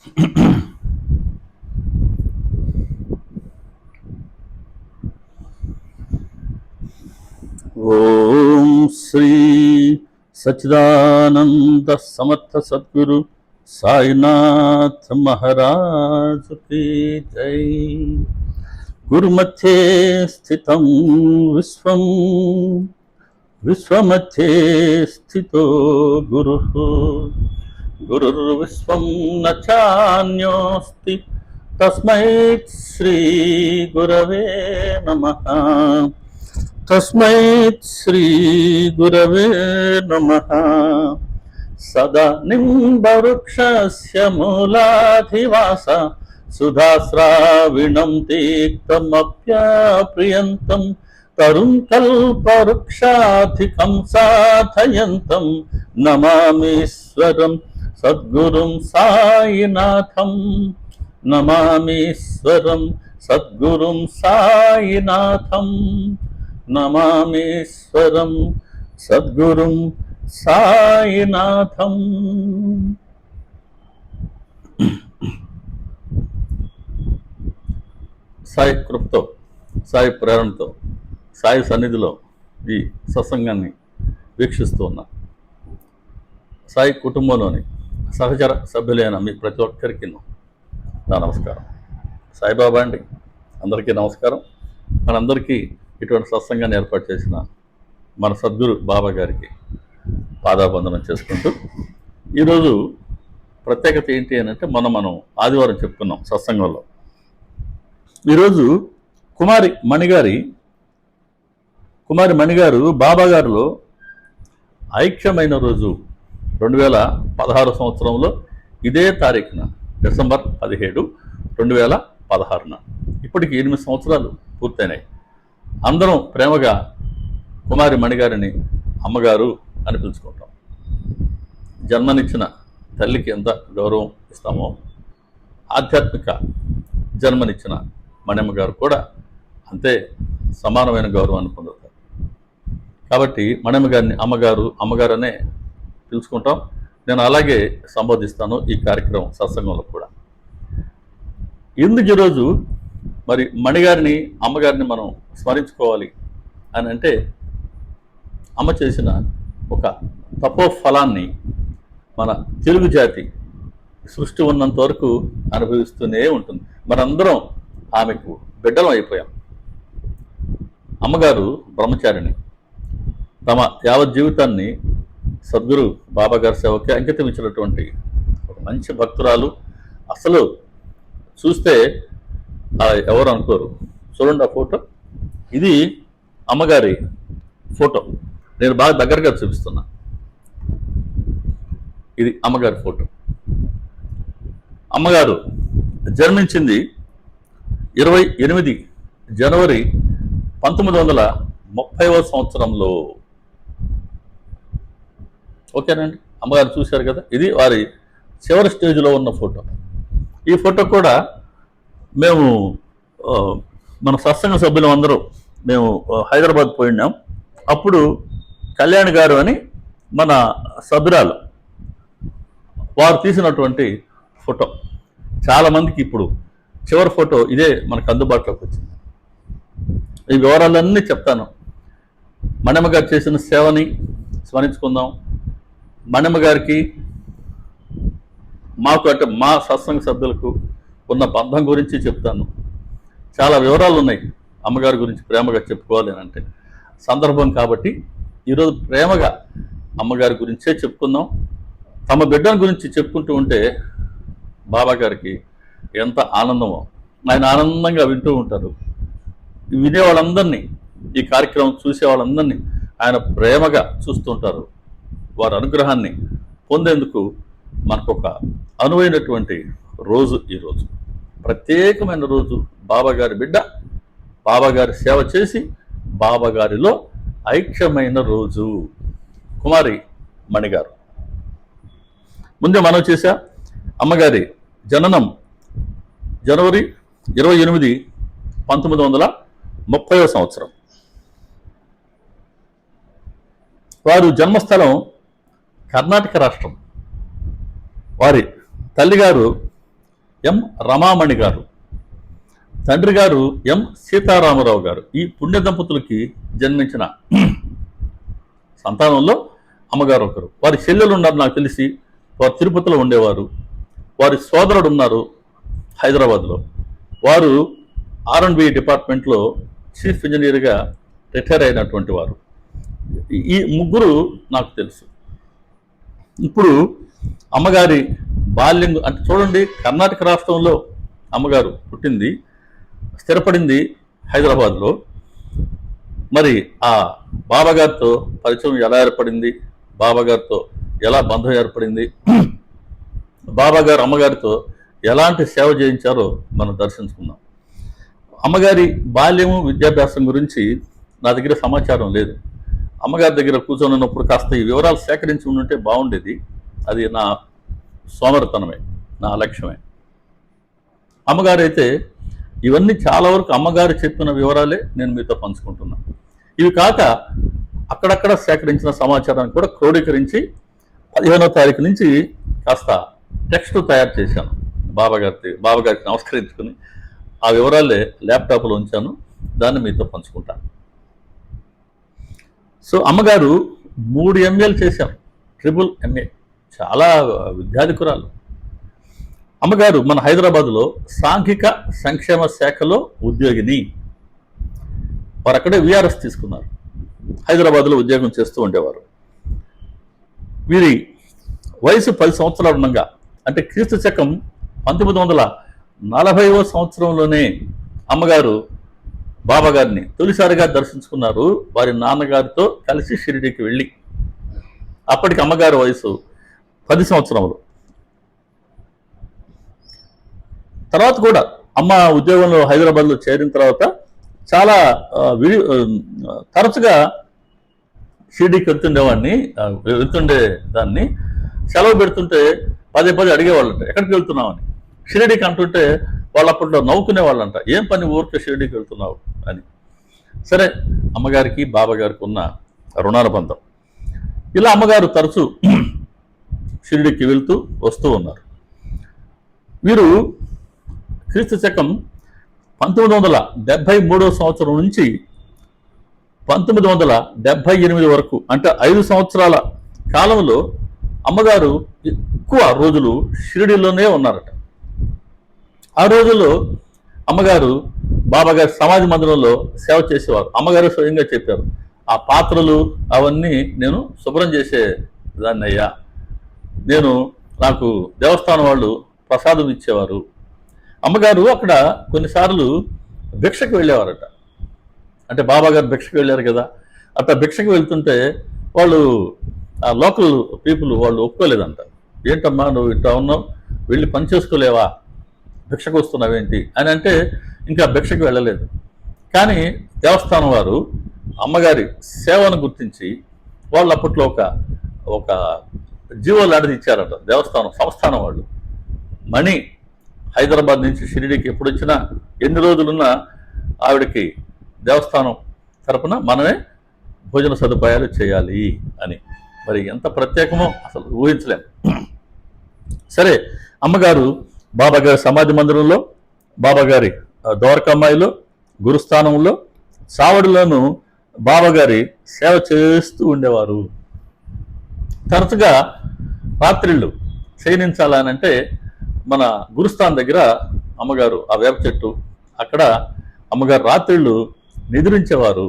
ఓం శ్రీ సచ్చిదానంద సమర్థ సద్గురు సాయినాథ్ మహారాజ్ की జై. గురుమధ్యే స్థితం విశ్వం, విశ్వమధ్యే స్థితో గురుః, గురుర్విశ్వం న చాన్యోస్తి తస్మై శ్రీ గురవే నమః. తస్మై శ్రీ గురవే నమః. సదా నింబవృక్షస్య మూలాధివాస సుధాస్రావిణం తీక్తమప్యాప్రియంతం తరుం కల్పవృక్షాధికం సాధయంతం నమామీశ్వరం సద్గురుం సాయినాథం. నమామీశ్వరం సద్గురుం సాయినాథం. నమామీశ్వరం సద్గురుం సాయినాథం. సాయి కృపతో, సాయి ప్రేరణతో, సాయి సన్నిధిలో ఈ సత్సంగాన్ని వీక్షిస్తూ ఉన్నా సాయి కుటుంబంలోని సహచర సభ్యులైన మీ ప్రతి ఒక్కరికి నా నమస్కారం. సాయిబాబా అండి, అందరికీ నమస్కారం. మనందరికీ ఇటువంటి సత్సంగాన్ని ఏర్పాటు చేసిన మన సద్గురు బాబా గారికి పాదాబంధనం చేసుకుంటూ, ఈరోజు ప్రత్యేకత ఏంటి అని అంటే, మనం ఆదివారం చెప్పుకున్నాం సత్సంగంలో. ఈరోజు కుమారి మణిగారు బాబా గారిలో ఐక్యమైన రోజు 2016 సంవత్సరంలో ఇదే తారీఖున డిసెంబర్ 17, 2016 ఇప్పటికి 8 సంవత్సరాలు పూర్తయినాయి. అందరం ప్రేమగా కుమారి మణిగారిని అమ్మగారు అని పిలుచుకుంటాం. జన్మనిచ్చిన తల్లికి ఎంత గౌరవం ఇస్తామో, ఆధ్యాత్మిక జన్మనిచ్చిన మణిమ్మ గారు కూడా అంతే సమానమైన గౌరవాన్ని పొందుతారు. కాబట్టి మణిమ్మ గారిని అమ్మగారు అనే పిలుచుకుంటాం. నేను అలాగే సంబోధిస్తాను ఈ కార్యక్రమం సత్సంగంలో కూడా. ఎందుకు ఈరోజు మరి మణిగారిని అమ్మగారిని మనం స్మరించుకోవాలి అని అంటే, అమ్మ చేసిన ఒక తపోఫలాన్ని మన తెలుగు జాతి సృష్టి ఉన్నంత వరకు అనుభవిస్తూనే ఉంటుంది. మనందరం ఆమెకు బిడ్డలం అయిపోయాం. అమ్మగారు బ్రహ్మచారిణి. తమ యావత్ జీవితాన్ని సద్గురు బాబా గారి సేవకి అంకితం ఇచ్చినటువంటి ఒక మంచి భక్తురాలు. అసలు చూస్తే ఎవరు అనుకోరు. చూడండి ఆ ఫోటో, ఇది అమ్మగారి ఫోటో. నేను బాగా దగ్గరగా చూపిస్తున్నా. ఇది అమ్మగారి ఫోటో. అమ్మగారు జన్మించింది 28 జనవరి 1930వ సంవత్సరంలో. ఓకేనండి, అమ్మగారు చూశారు కదా. ఇది వారి చివరి స్టేజ్లో ఉన్న ఫోటో. ఈ ఫోటో కూడా మేము మన సత్సంగ సభ్యులం అందరూ మేము హైదరాబాద్ పోయినాం. అప్పుడు కళ్యాణ్ గారు అని మన సభ్యురాలు, వారు తీసినటువంటి ఫోటో. చాలామందికి ఇప్పుడు చివరి ఫోటో ఇదే మనకు అందుబాటులోకి వచ్చింది. ఈ వివరాలన్నీ చెప్తాను. మణిమ్మ గారు చేసిన సేవని స్మరించుకుందాం. మణిమ్మ గారికి మాకు అంటే మా సత్సంగ సభ్యులకు ఉన్న బంధం గురించి చెప్తాను. చాలా వివరాలు ఉన్నాయి అమ్మగారి గురించి ప్రేమగా చెప్పుకోవాలి అని అంటే. సందర్భం కాబట్టి ఈరోజు ప్రేమగా అమ్మగారి గురించే చెప్పుకుందాం. తమ బిడ్డల గురించి చెప్పుకుంటూ ఉంటే బాబా గారికి ఎంత ఆనందమో, ఆయన ఆనందంగా వింటూ ఉంటారు. వినే వాళ్ళందరినీ, ఈ కార్యక్రమం చూసే వాళ్ళందరినీ ఆయన ప్రేమగా చూస్తుంటారు. వారి అనుగ్రహాన్ని పొందేందుకు మనకు ఒక అనువైనటువంటి రోజు ఈరోజు. ప్రత్యేకమైన రోజు. బాబాగారి బిడ్డ బాబాగారి సేవ చేసి బాబాగారిలో ఐక్యమైన రోజు కుమారి మణిగారు. ముందే మనం చేశా, అమ్మగారి జననం జనవరి 28, 1930వ సంవత్సరం. వారు జన్మస్థలం కర్ణాటక రాష్ట్రం. వారి తల్లిగారు ఎం రమామణి గారు, తండ్రి గారు ఎం సీతారామరావు గారు. ఈ పుణ్య దంపతులకి జన్మించిన సంతానంలో అమ్మగారు ఒకరు. వారి చెల్లెలు ఉన్నారు నాకు తెలిసి, వారు తిరుపతిలో ఉండేవారు. వారి సోదరుడు ఉన్నారు హైదరాబాద్లో. వారు R&B డిపార్ట్మెంట్లో చీఫ్ ఇంజనీర్గా రిటైర్ అయినటువంటి వారు. ఈ ముగ్గురు నాకు తెలుసు. ఇప్పుడు అమ్మగారి బాల్యం అంటే చూడండి, కర్ణాటక రాష్ట్రంలో అమ్మగారు పుట్టింది, స్థిరపడింది హైదరాబాద్లో. మరి ఆ బాబాగారితో పరిచయం ఎలా ఏర్పడింది, బాబాగారితో ఎలా బంధం ఏర్పడింది, బాబాగారు అమ్మగారితో ఎలాంటి సేవ చేయించారో మనం దర్శించుకుందాం. అమ్మగారి బాల్యము విద్యాభ్యాసం గురించి నా దగ్గర సమాచారం లేదు. అమ్మగారి దగ్గర కూర్చొని ఉన్నప్పుడు కాస్త ఈ వివరాలు సేకరించి ఉంటే బాగుండేది. అది నా సోమరితనమే, నా అలక్ష్యమే. అమ్మగారు అయితే ఇవన్నీ చాలా వరకు అమ్మగారు చెప్పిన వివరాలే నేను మీతో పంచుకుంటున్నాను. ఇవి కాక అక్కడక్కడ సేకరించిన సమాచారాన్ని కూడా క్రోడీకరించి 15వ తారీఖు నుంచి కాస్త టెక్స్ట్ తయారు చేశాను. బాబాగారికి నమస్కరించుకుని ఆ వివరాలే ల్యాప్టాప్లో ఉంచాను. దాన్ని మీతో పంచుకుంటాను. సో అమ్మగారు 3 MAలు చేశారు, ట్రిపుల్ MA, చాలా విద్యాధికురాలు. అమ్మగారు మన హైదరాబాద్లో సాంఘిక సంక్షేమ శాఖలో ఉద్యోగిని. వారు అక్కడే VRS తీసుకున్నారు, హైదరాబాద్లో ఉద్యోగం చేస్తూ ఉండేవారు. వీరి వయసు 10 సంవత్సరాలు ఉండగా, అంటే క్రీస్తు శకం 1940వ సంవత్సరంలోనే అమ్మగారు బాబాగారిని తొలిసారిగా దర్శించుకున్నారు, వారి నాన్నగారితో కలిసి షిరిడీకి వెళ్ళి. అప్పటికి అమ్మగారి వయసు 10 సంవత్సరములు. తర్వాత కూడా అమ్మ ఉద్యోగంలో హైదరాబాద్లో చేరిన తర్వాత చాలా తరచుగా షిరిడీకి వెళ్తుండే దాన్ని. సెలవు పెడుతుంటే పదే అడిగేవాళ్ళంట, ఎక్కడికి వెళ్తున్నామని. షిరిడీకి అంటుంటే వాళ్ళు అప్పట్లో నవ్వుకునే వాళ్ళంట, ఏం పని ఊరికే షిరిడీకి వెళ్తున్నావు అని. సరే, అమ్మగారికి బాబాగారికి ఉన్న రుణానుబంధం. ఇలా అమ్మగారు తరచూ షిరిడీకి వెళ్తూ వస్తూ ఉన్నారు. వీరు క్రీస్తు శకం 1973వ సంవత్సరం నుంచి 1978 వరకు, అంటే 5 సంవత్సరాల కాలంలో అమ్మగారు ఎక్కువ రోజులు షిరిడీలోనే ఉన్నారట. ఆ రోజుల్లో అమ్మగారు బాబాగారి సమాధి మందిరంలో సేవ చేసేవారు. అమ్మగారు స్వయంగా చెప్పారు, ఆ పాత్రలు అవన్నీ నేను శుభ్రం చేసేదాన్ని అయ్యా, నాకు దేవస్థానం వాళ్ళు ప్రసాదం ఇచ్చేవారు. అమ్మగారు అక్కడ కొన్నిసార్లు భిక్షకు వెళ్ళేవారట. అంటే బాబాగారు భిక్షకు వెళ్ళారు కదా, అట్లా భిక్షకు వెళ్తుంటే వాళ్ళు ఆ లోకల్ పీపుల్ వాళ్ళు ఒప్పుకోలేదంట. ఏంటమ్మా నువ్వు ఇట్లా ఉన్నావు, వెళ్ళి పని చేసుకోలేవా, భిక్షకు వస్తున్నావేంటి అని అంటే ఇంకా భిక్షకు వెళ్ళలేదు. కానీ దేవస్థానం వారు అమ్మగారి సేవను గుర్తించి వాళ్ళు అప్పట్లో ఒక జీవో లాంటిది ఇచ్చారట. దేవస్థానం సంస్థానం వాళ్ళు మణి హైదరాబాద్ నుంచి షిరిడీకి ఎప్పుడు వచ్చినా, ఎన్ని రోజులున్నా ఆవిడకి దేవస్థానం తరపున మనమే భోజన సదుపాయాలు చేయాలి అని. మరి ఎంత ప్రత్యేకమో అసలు ఊహించలేం. సరే, అమ్మగారు బాబాగారి సమాధి మందిరంలో, బాబాగారి ద్వారకామాయిలో, గురుస్థానంలో, చావడిలోనూ బాబాగారి సేవ చేస్తూ ఉండేవారు. తరచుగా రాత్రిళ్ళు శయనించాలనంటే మన గురుస్థానం దగ్గర అమ్మగారు ఆ వేప చెట్టు, అక్కడ అమ్మగారు రాత్రిళ్ళు నిద్రించేవారు.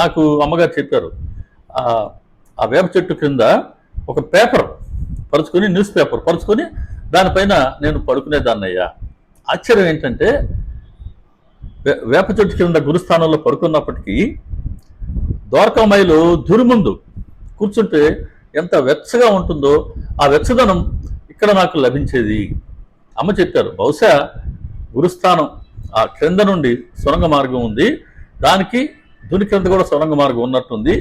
నాకు అమ్మగారు చెప్పారు, ఆ వేప చెట్టు క్రింద ఒక పేపర్ పరుచుకొని, న్యూస్ పేపర్ పరుచుకొని దానిపైన నేను పడుకునేదాన్నయ్యా. ఆశ్చర్యం ఏంటంటే వేప చెట్టు కింద గురుస్థానంలో పడుకున్నప్పటికీ ద్వారకామాయిలో దుర్ముందు కూర్చుంటే ఎంత వెచ్చగా ఉంటుందో ఆ వెచ్చదనం ఇక్కడ నాకు లభించేది. అమ్మ చెప్పారు, బహుశా గురుస్థానం ఆ క్రింద నుండి సొరంగ మార్గం ఉంది, దానికి దుని క్రింద కూడా సొరంగ మార్గం ఉన్నట్టుంది,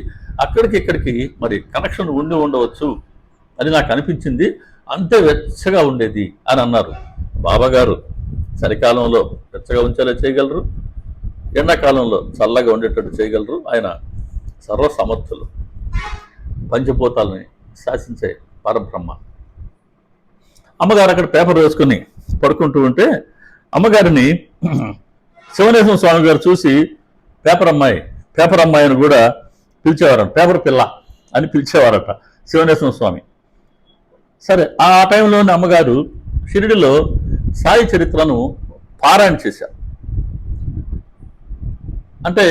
అక్కడికి ఇక్కడికి మరి కనెక్షన్ ఉండి ఉండవచ్చు అని నాకు అనిపించింది, అంతే వెచ్చగా ఉండేది అని అన్నారు. బాబాగారు చలికాలంలో వెచ్చగా ఉంచేలా చేయగలరు, ఎండాకాలంలో చల్లగా ఉండేటట్టు చేయగలరు. ఆయన సర్వసమర్థులు, పంచభూతాలని శాసించే పరబ్రహ్మ. అమ్మగారు అక్కడ పేపర్ వేసుకుని పడుకుంటూ ఉంటే అమ్మగారిని శివనేశ్వర స్వామి గారు చూసి పేపర్ అమ్మాయి అని కూడా పిలిచేవారట, పేపర్ పిల్ల అని పిలిచేవారట శివనేశ్వర స్వామి. సరే, ఆ టైంలోనే అమ్మగారు షిరిడిలో సాయి చరిత్రను పారాయణ చేశారు. అంటే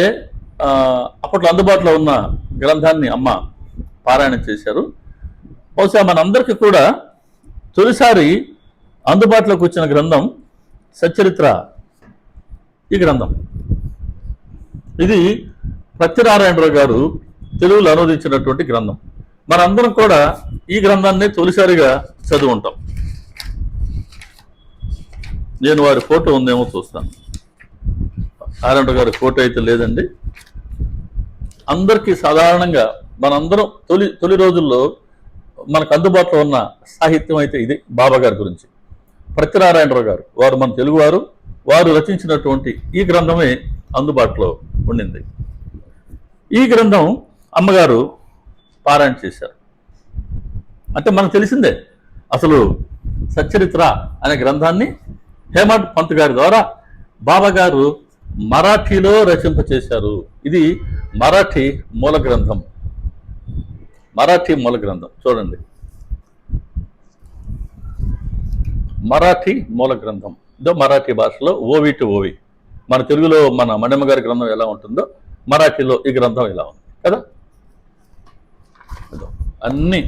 అప్పట్లో అందుబాటులో ఉన్న గ్రంథాన్ని అమ్మ పారాయణం చేశారు. బహుశా మనందరికీ కూడా తొలిసారి అందుబాటులోకి వచ్చిన గ్రంథం సచ్చరిత్ర. ఈ గ్రంథం ఇది సత్యనారాయణరావు గారు తెలుగులో అనువదించినటువంటి గ్రంథం. మనందరం కూడా ఈ గ్రంథాన్ని తొలిసారిగా చదువు ఉంటాం. నేను వారి ఫోటో ఉందేమో చూస్తాను. నారాయణరావు గారి ఫోటో అయితే లేదండి. అందరికీ సాధారణంగా మనందరం తొలి రోజుల్లో మనకు అందుబాటులో ఉన్న సాహిత్యం అయితే ఇది బాబా గారి గురించి. సత్యనారాయణరావు గారు వారు మన తెలుగువారు, వారు రచించినటువంటి ఈ గ్రంథమే అందుబాటులో ఉండింది. ఈ గ్రంథం అమ్మగారు పారాయణ చేశారు. అంటే మనకు తెలిసిందే, అసలు సచ్చరిత్ర అనే గ్రంథాన్ని హేమంత్ పంత్ గారి ద్వారా బాబా గారు మరాఠీలో రచింపచేశారు. ఇది మరాఠీ మూల గ్రంథం. చూడండి, మరాఠీ మూల గ్రంథం. ఇదో మరాఠీ భాషలో ఓవి టు ఓవి. మన తెలుగులో మన మణిమ గారి గ్రంథం ఎలా ఉంటుందో మరాఠీలో ఈ గ్రంథం ఇలా ఉంది కదా. అన్నీ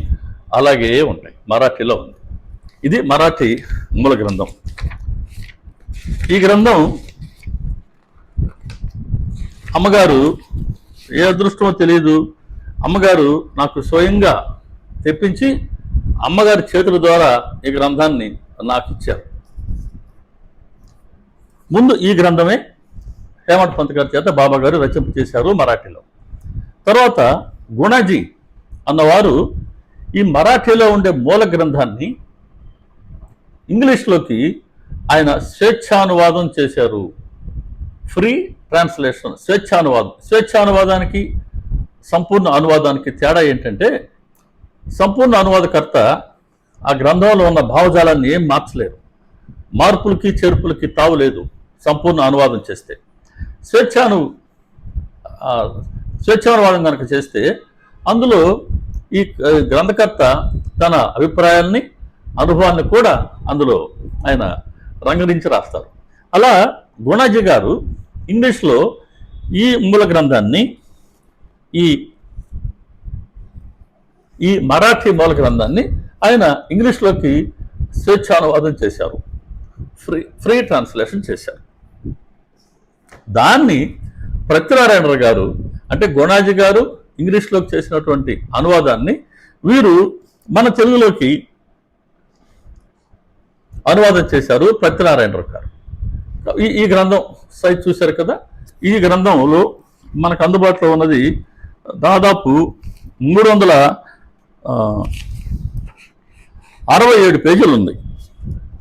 అలాగే ఉంటాయి, మరాఠీలో ఉంది. ఇది మరాఠీ మూల గ్రంథం. ఈ గ్రంథం అమ్మగారు ఏ అదృష్టమో తెలియదు, అమ్మగారు నాకు స్వయంగా తెప్పించి అమ్మగారి చేతుల ద్వారా ఈ గ్రంథాన్ని నాకు ఇచ్చారు. ముందు ఈ గ్రంథమే హేమంత్ పంత్ గారి చేత బాబా గారు రచింప చేశారు మరాఠీలో. తర్వాత గుణాజీ అన్నవారు ఈ మరాఠీలో ఉండే మూల గ్రంథాన్ని ఇంగ్లీష్లోకి ఆయన స్వేచ్ఛానువాదం చేశారు. ఫ్రీ ట్రాన్స్లేషన్, స్వేచ్ఛానువాదానికి సంపూర్ణ అనువాదానికి తేడా ఏంటంటే, సంపూర్ణ అనువాదకర్త ఆ గ్రంథంలో ఉన్న భావజాలాన్ని ఏం మార్చలేరు, మార్పులకి చేర్పులకి తావు లేదు సంపూర్ణ అనువాదం చేస్తే. స్వేచ్ఛానువాదం కనుక చేస్తే అందులో ఈ గ్రంథకర్త తన అభిప్రాయాల్ని, అనుభవాన్ని కూడా అందులో ఆయన రంగరించి రాస్తారు. అలా గుణాజీ గారు ఇంగ్లీష్లో ఈ మూల గ్రంథాన్ని, ఈ మరాఠీ మూల గ్రంథాన్ని ఆయన ఇంగ్లీష్లోకి స్వేచ్ఛానువాదం చేశారు, ఫ్రీ ట్రాన్స్లేషన్ చేశారు. దాన్ని సత్యనారాయణరావు గారు, అంటే గుణాజీ గారు ఇంగ్లీష్లోకి చేసినటువంటి అనువాదాన్ని వీరు మన తెలుగులోకి అనువాదం చేశారు సత్యనారాయణరావు గారు. ఈ గ్రంథం సైజ్ చూశారు కదా. ఈ గ్రంథంలో మనకు అందుబాటులో ఉన్నది దాదాపు 367 పేజీలు ఉంది.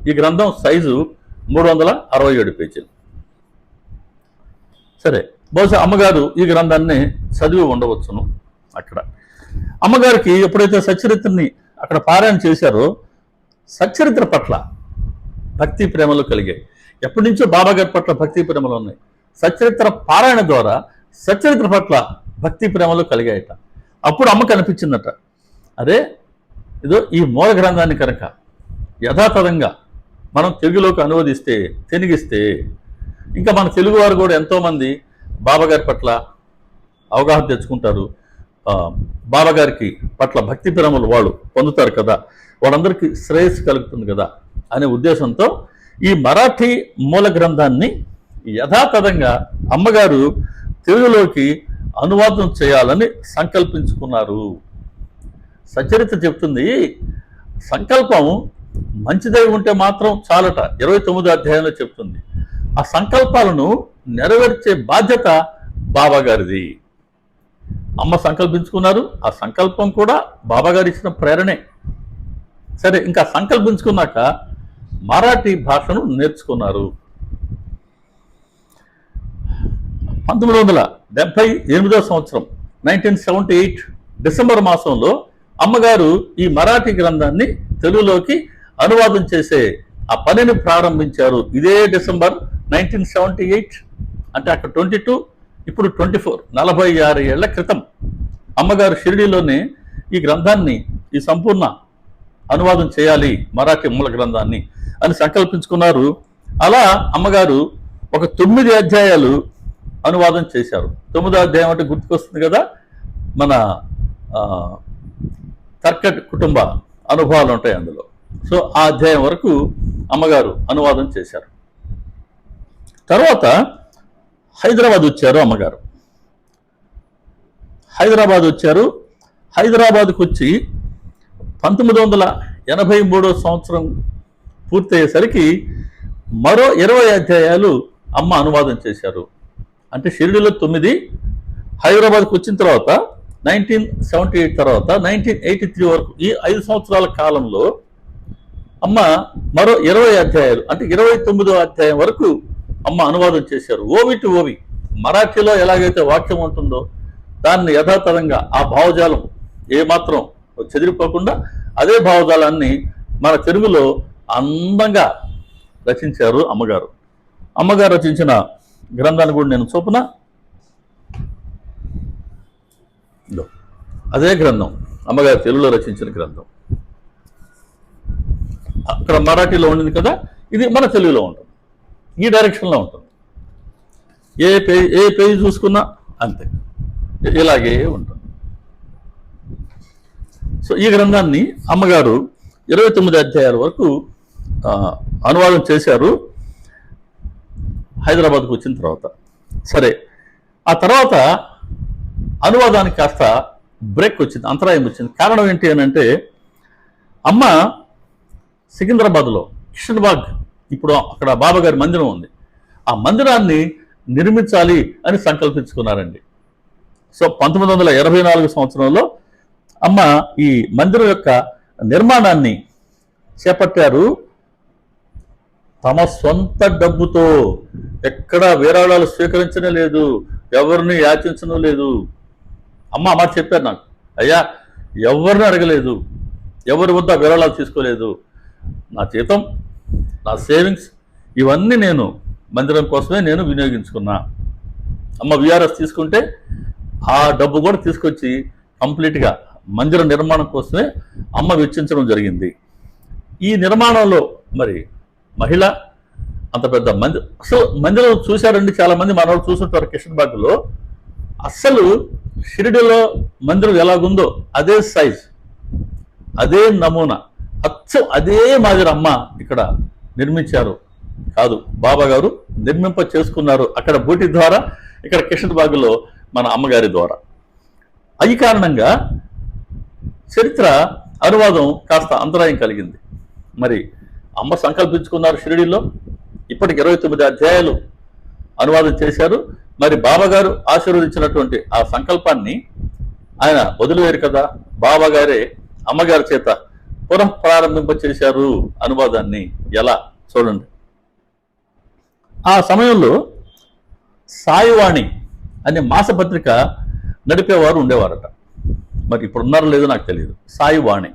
ఈ గ్రంథం సైజు 367 పేజీలు. సరే, బహుశా అమ్మగారు ఈ గ్రంథాన్ని చదివి ఉండవచ్చును. అక్కడ అమ్మగారికి ఎప్పుడైతే సచ్చరిత్రని అక్కడ పారాయణ చేశారో సచ్చరిత్ర పట్ల భక్తి ప్రేమలు కలిగాయి. ఎప్పటి నుంచో బాబా గారి పట్ల భక్తి ప్రేమలు ఉన్నాయి. సచ్చరిత్ర పారాయణ ద్వారా సచ్చరిత్ర పట్ల భక్తి ప్రేమలు కలిగాయట. అప్పుడు అమ్మకు అనిపించిందట, అదే ఇదో ఈ మూల గ్రంథాన్ని కనుక యథాతథంగా మనం తెలుగులోకి అనువదిస్తే, తెనిగిస్తే, ఇంకా మన తెలుగువారు కూడా ఎంతోమంది బాబా గారి పట్ల అవగాహన తెచ్చుకుంటారు, బాబా గారికి పట్ల భక్తి ప్రేమలు వాళ్ళు పొందుతారు కదా, వాళ్ళందరికీ శ్రేయస్సు కలుగుతుంది కదా అనే ఉద్దేశంతో ఈ మరాఠీ మూల గ్రంథాన్ని యథాతథంగా అమ్మగారు తెలుగులోకి అనువాదం చేయాలని సంకల్పించుకున్నారు. సచరిత్ర చెప్తుంది, సంకల్పం మంచిదై ఉంటే మాత్రం చాలట. 29వ అధ్యాయంలో చెప్తుంది. ఆ సంకల్పాలను నెరవేర్చే బాధ్యత బాబా గారిది. అమ్మ సంకల్పించుకున్నారు, ఆ సంకల్పం కూడా బాబా గారు ఇచ్చిన ప్రేరణే. సరే, ఇంకా సంకల్పించుకున్నాక మరాఠీ భాషను నేర్చుకున్నారు. 1978వ సంవత్సరం 1978 డిసెంబర్ మాసంలో అమ్మగారు ఈ మరాఠీ గ్రంథాన్ని తెలుగులోకి అనువాదం చేసే ఆ పనిని ప్రారంభించారు. ఇదే డిసెంబర్ 1978, అంటే అక్కడ 22, ఇప్పుడు 24, 46 ఏళ్ల క్రితం అమ్మగారు షిరిడీలోనే ఈ గ్రంథాన్ని, ఈ సంపూర్ణ అనువాదం చేయాలి మరాఠీ మూల గ్రంథాన్ని అని సంకల్పించుకున్నారు. అలా అమ్మగారు ఒక 9 అధ్యాయాలు అనువాదం చేశారు. 9వ అధ్యాయం అంటే గుర్తుకొస్తుంది కదా, మన తర్కట్ కుటుంబ అనుభవాలు ఉంటాయి అందులో. సో ఆ అధ్యాయం వరకు అమ్మగారు అనువాదం చేశారు. తర్వాత హైదరాబాద్ వచ్చారు అమ్మగారు. హైదరాబాద్కు వచ్చి 1983 సంవత్సరం పూర్తయ్యేసరికి మరో 20 అధ్యాయాలు అమ్మ అనువాదం చేశారు. అంటే షిరిడీలో 9, హైదరాబాద్కు వచ్చిన తర్వాత 1978 తర్వాత 1983 వరకు, ఈ 5 సంవత్సరాల కాలంలో అమ్మ మరో 20 అధ్యాయాలు, అంటే 29వ అధ్యాయం వరకు అమ్మ అనువాదం చేశారు. ఓవి టు ఓవి, మరాఠీలో ఎలాగైతే వాక్యం ఉంటుందో దాన్ని యథాతథంగా ఆ భావజాలం ఏమాత్రం చెదిరిపోకుండా అదే భావజాలాన్ని మన తెలుగులో అందంగా రచించారు అమ్మగారు. అమ్మగారు రచించిన గ్రంథాన్ని కూడా నేను చూపున, అదే గ్రంథం అమ్మగారు తెలుగులో రచించిన గ్రంథం. అక్కడ మరాఠీలో ఉండింది కదా, ఇది మన తెలుగులో ఉంటుంది, ఈ డైరెక్షన్లో ఉంటుంది. ఏ పేజీ చూసుకున్నా అంతే, ఇలాగే ఉంటుంది. సో ఈ గ్రంథాన్ని అమ్మగారు 29 అధ్యాయాల వరకు అనువాదం చేశారు హైదరాబాద్కు వచ్చిన తర్వాత. సరే, ఆ తర్వాత అనువాదానికి కాస్త బ్రేక్ వచ్చింది, అంతరాయం వచ్చింది. కారణం ఏంటి అని అంటే, అమ్మ సికింద్రాబాద్లో కిషన్బాగ్, ఇప్పుడు అక్కడ బాబాగారి మందిరం ఉంది, ఆ మందిరాన్ని నిర్మించాలి అని సంకల్పించుకున్నారండి. సో 1984 సంవత్సరంలో అమ్మ ఈ మందిరం యొక్క నిర్మాణాన్ని చేపట్టారు. తమ సొంత డబ్బుతో, ఎక్కడా విరాళాలు స్వీకరించనే లేదు, ఎవరిని యాచించడం లేదు. అమ్మ మాట చెప్పారు నాకు, అయ్యా ఎవరిని అడగలేదు, ఎవరి వద్ద విరాళాలు తీసుకోలేదు, నా జీతం, నా సేవింగ్స్ ఇవన్నీ నేను మందిరం కోసమే నేను వినియోగించుకున్నా. అమ్మ విఆర్ఎస్ తీసుకుంటే ఆ డబ్బు కూడా తీసుకొచ్చి కంప్లీట్గా మందిర నిర్మాణం కోసమే అమ్మ వెచ్చించడం జరిగింది. ఈ నిర్మాణంలో మరి మహిళ అంత పెద్ద అసలు మందిరం చూశారండి చాలా మంది, మనవాళ్ళు చూస్తుంటారు కిషన్బాగ్లో. అస్సలు షిరిడీలో మందిరం ఎలాగుందో అదే సైజ్, అదే నమూనా, అచ్చం అదే మాదిరి అమ్మ ఇక్కడ నిర్మించారు. కాదు, బాబా గారు నిర్మింప చేసుకున్నారు అక్కడ బూటి ద్వారా, ఇక్కడ కిషన్బాగ్లో మన అమ్మగారి ద్వారా. ఈ కారణంగా చరిత్ర అనువాదం కాస్త అంతరాయం కలిగింది. మరి అమ్మ సంకల్పించుకున్నారు షిరిడీలో, ఇప్పటికి 29 అధ్యాయాలు అనువాదం చేశారు. మరి బాబా గారు ఆశీర్వదించినటువంటి ఆ సంకల్పాన్ని ఆయన వదిలివేరు కదా, బాబా గారే అమ్మగారి చేత పునః ప్రారంభింప చేశారు అనువాదాన్ని. ఎలా చూడండి. ఆ సమయంలో సాయివాణి అనే మాసపత్రిక నడిపేవారు ఉండేవారట. మరి ఇప్పుడు ఉన్నారో లేదో నాకు తెలియదు. సాయివాణి,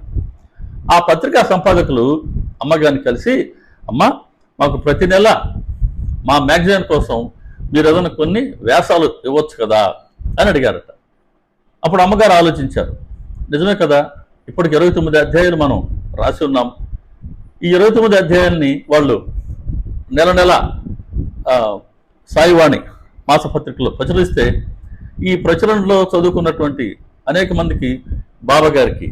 ఆ పత్రికా సంపాదకులు అమ్మగారిని కలిసి, అమ్మ మాకు ప్రతి నెల మా మ్యాగజైన్ కోసం మీరు ఏదైనా కొన్ని వ్యాసాలు ఇవ్వచ్చు కదా అని అడిగారట. అప్పుడు అమ్మగారు ఆలోచించారు, నిజమే కదా, ఇప్పటికి 29 అధ్యాయాలు మనం రాసి ఉన్నాం. ఈ 29 అధ్యాయాల్ని వాళ్ళు నెల నెల సాయివాణి మాసపత్రికలో ప్రచురిస్తే, ఈ ప్రచురణలో చదువుకున్నటువంటి అనేక మందికి బాబా గారికి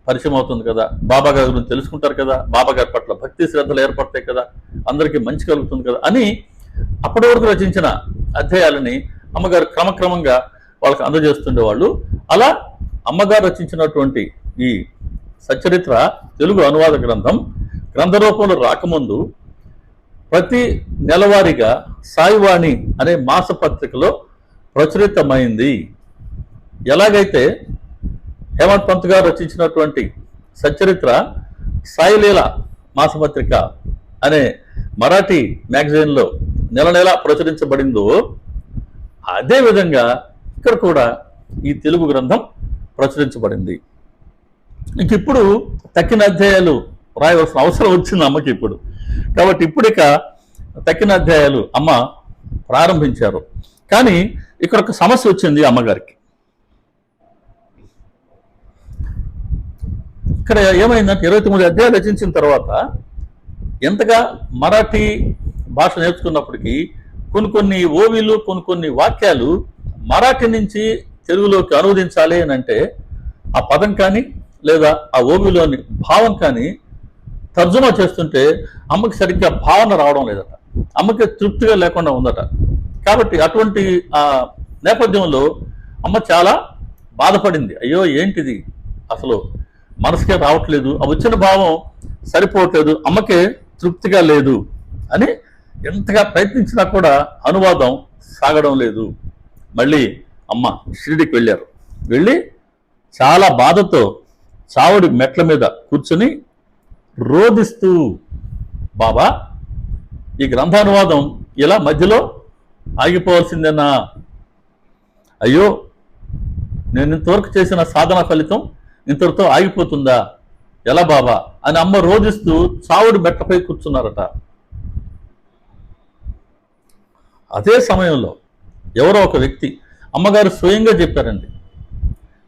పరిచయం అవుతుంది కదా, బాబా గారి గురించి తెలుసుకుంటారు కదా, బాబా గారి పట్ల భక్తి శ్రద్ధలు ఏర్పడతాయి కదా, అందరికీ మంచి కలుగుతుంది కదా అని అప్పటి వరకు రచించిన అధ్యాయాలని అమ్మగారు క్రమక్రమంగా వాళ్ళకి అందజేస్తుండేవాళ్ళు. అలా అమ్మగారు రచించినటువంటి ఈ సచ్చరిత్ర తెలుగు అనువాద గ్రంథ రూపంలో రాకముందు ప్రతి నెలవారీగా సాయివాణి అనే మాసపత్రికలో ప్రచురితమైంది. ఎలాగైతే హేమంత్ పంత్ గారు రచించినటువంటి సచ్చరిత్ర సాయిలీల మాసపత్రిక అనే మరాఠీ మ్యాగజైన్లో నెల నెల ప్రచురించబడిందో, అదేవిధంగా ఇక్కడ కూడా ఈ తెలుగు గ్రంథం ప్రచురించబడింది. ఇంక ఇప్పుడు తక్కిన అధ్యాయాలు రాయవలసిన అవసరం వచ్చింది అమ్మకి. ఇప్పుడు కాబట్టి ఇప్పుడిక తక్కిన అధ్యాయాలు అమ్మ ప్రారంభించారు. కానీ ఇక్కడ ఒక సమస్య వచ్చింది అమ్మగారికి. ఇక్కడ ఏమైందంటే 29 అధ్యాయాలు రచించిన తర్వాత ఎంతగా మరాఠీ భాష నేర్చుకున్నప్పటికీ కొన్ని ఓవిలు కొన్ని వాక్యాలు మరాఠీ నుంచి తెలుగులోకి అనువదించాలి అని అంటే ఆ పదం కానీ లేదా ఆ ఓవిలోని భావం కానీ తర్జుమా చేస్తుంటే అమ్మకి సరిగ్గా భావన రావడం లేదట, అమ్మకి తృప్తిగా లేకుండా ఉందట. కాబట్టి అటువంటి ఆ నేపథ్యంలో అమ్మ చాలా బాధపడింది. అయ్యో ఏంటిది, అసలు మనసుకే రావట్లేదు, ఆ వచ్చిన భావం సరిపోవట్లేదు, అమ్మకే తృప్తిగా లేదు అని ఎంతగా ప్రయత్నించినా కూడా అనువాదం సాగడం లేదు. మళ్ళీ అమ్మ షిరిడికి వెళ్ళారు. వెళ్ళి చాలా బాధతో చావుడి మెట్ల మీద కూర్చొని రోదిస్తూ, బాబా ఈ గ్రంథానువాదం ఇలా మధ్యలో ఆగిపోవాల్సిందేనా? అయ్యో నేను ఇంతవరకు చేసిన సాధన ఫలితం ఇంతటితో ఆగిపోతుందా? ఎలా బాబా అని అమ్మ రోదిస్తూ చావుడి మెట్లపై కూర్చున్నారట. అదే సమయంలో ఎవరో ఒక వ్యక్తి, అమ్మగారు స్వయంగా చెప్పారండి,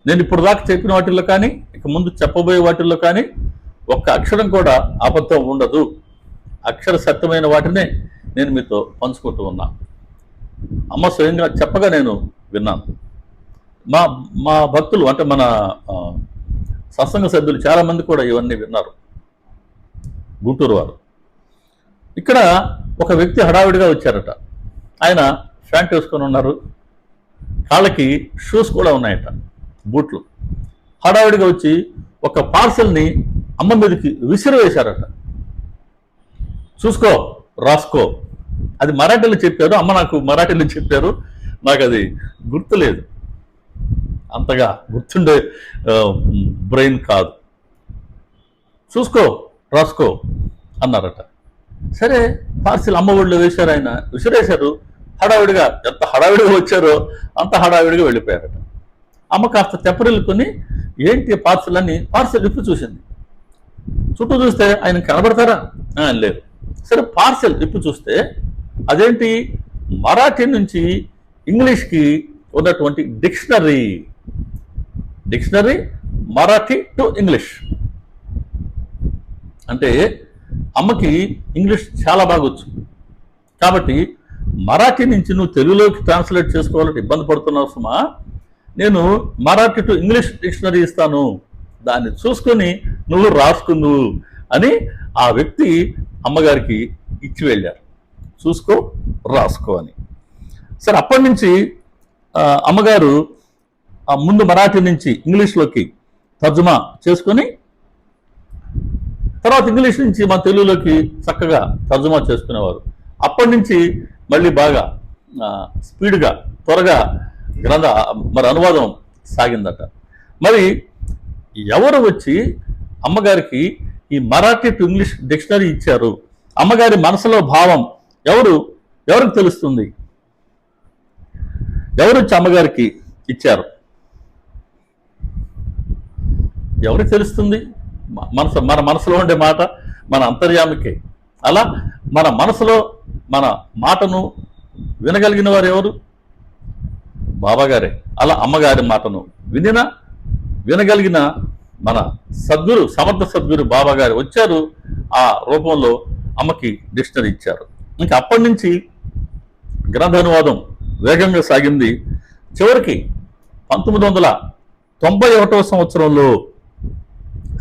నేను ఇప్పుడు దాకా చెప్పిన వాటిల్లో కానీ ఇక ముందు చెప్పబోయే వాటిల్లో కానీ ఒక్క అక్షరం కూడా అబద్ధం ఉండదు, అక్షర సత్యమైన వాటినే నేను మీతో పంచుకుంటూ ఉన్నా. అమ్మ స్వయంగా చెప్పగా నేను విన్నాను. మా మా భక్తులు అంటే మన సత్సంగ సభ్యులు చాలామంది కూడా ఇవన్నీ విన్నారు, గుంటూరు వారు. ఇక్కడ ఒక వ్యక్తి హడావిడిగా వచ్చారట. ఆయన ప్యాంట్ వేసుకొని ఉన్నారు, కాళ్ళకి షూస్ కూడా ఉన్నాయట, బూట్లు. హడావిడిగా వచ్చి ఒక పార్సల్ని అమ్మ మీదకి విసిరివేశారట. చూసుకో, రాసుకో. అది మరాఠీలో చెప్పారు, అమ్మ నాకు మరాఠీలో చెప్పారు, నాకు అది గుర్తులేదు, అంతగా గుర్తుండే బ్రెయిన్ కాదు. చూసుకో, రాసుకో అన్నారట. సరే పార్సిల్ అమ్మ ఒళ్ళో వేశారు, ఆయన విసిరేశారు. హడావిడిగా, ఎంత హడావిడిగా వచ్చారో అంత హడావిడిగా వెళ్ళిపోయారట. అమ్మ కాస్త తెప్పరిల్లుకొని ఏంటి పార్సిల్ అని పార్సిల్ విప్పి చూసింది. చుట్టూ చూస్తే ఆయన కనబడతారా? లేదు. సరే పార్సిల్ విప్పి చూస్తే అదేంటి, మరాఠీ నుంచి ఇంగ్లీష్కి ఉన్నటువంటి డిక్షనరీ మరాఠీ టు ఇంగ్లీష్. అంటే అమ్మకి ఇంగ్లీష్ చాలా బాగొచ్చు కాబట్టి మరాఠీ నుంచి నువ్వు తెలుగులోకి ట్రాన్స్లేట్ చేసుకోవాలంటే ఇబ్బంది పడుతున్నావు సుమా, నేను మరాఠీ టు ఇంగ్లీష్ డిక్షనరీ ఇస్తాను, దాన్ని చూసుకొని నువ్వు రాసుకుందువు అని ఆ వ్యక్తి అమ్మగారికి ఇచ్చి వెళ్ళారు. చూసుకో, రాసుకో అని. సరే అప్పటి నుంచి అమ్మగారు ముందు మరాఠీ నుంచి ఇంగ్లీష్లోకి తర్జుమా చేసుకొని తర్వాత ఇంగ్లీష్ నుంచి మన తెలుగులోకి చక్కగా తర్జుమా చేసుకునేవారు. అప్పటి నుంచి మళ్ళీ బాగా స్పీడ్గా త్వరగా మరి అనువాదం సాగిందట. మరి ఎవరు వచ్చి అమ్మగారికి ఈ మరాఠీ టు ఇంగ్లీష్ డిక్షనరీ ఇచ్చారు? అమ్మగారి మనసులో భావం ఎవరికి తెలుస్తుంది? ఎవరు వచ్చి అమ్మగారికి ఇచ్చారు? ఎవరికి తెలుస్తుంది? మన మనసులో ఉండే మాట మన అంతర్యామికే. అలా మన మనసులో మన మాటను వినగలిగిన వారు ఎవరు? బాబాగారే. అలా అమ్మగారి మాటను వినగలిగిన మన సద్గురు, సమర్థ సద్గురు బాబాగారు వచ్చారు. ఆ రూపంలో అమ్మకి డిక్షనరీ ఇచ్చారు. ఇంకా అప్పటి నుంచి గ్రంథానువాదం వేగంగా సాగింది. చివరికి 1991 సంవత్సరంలో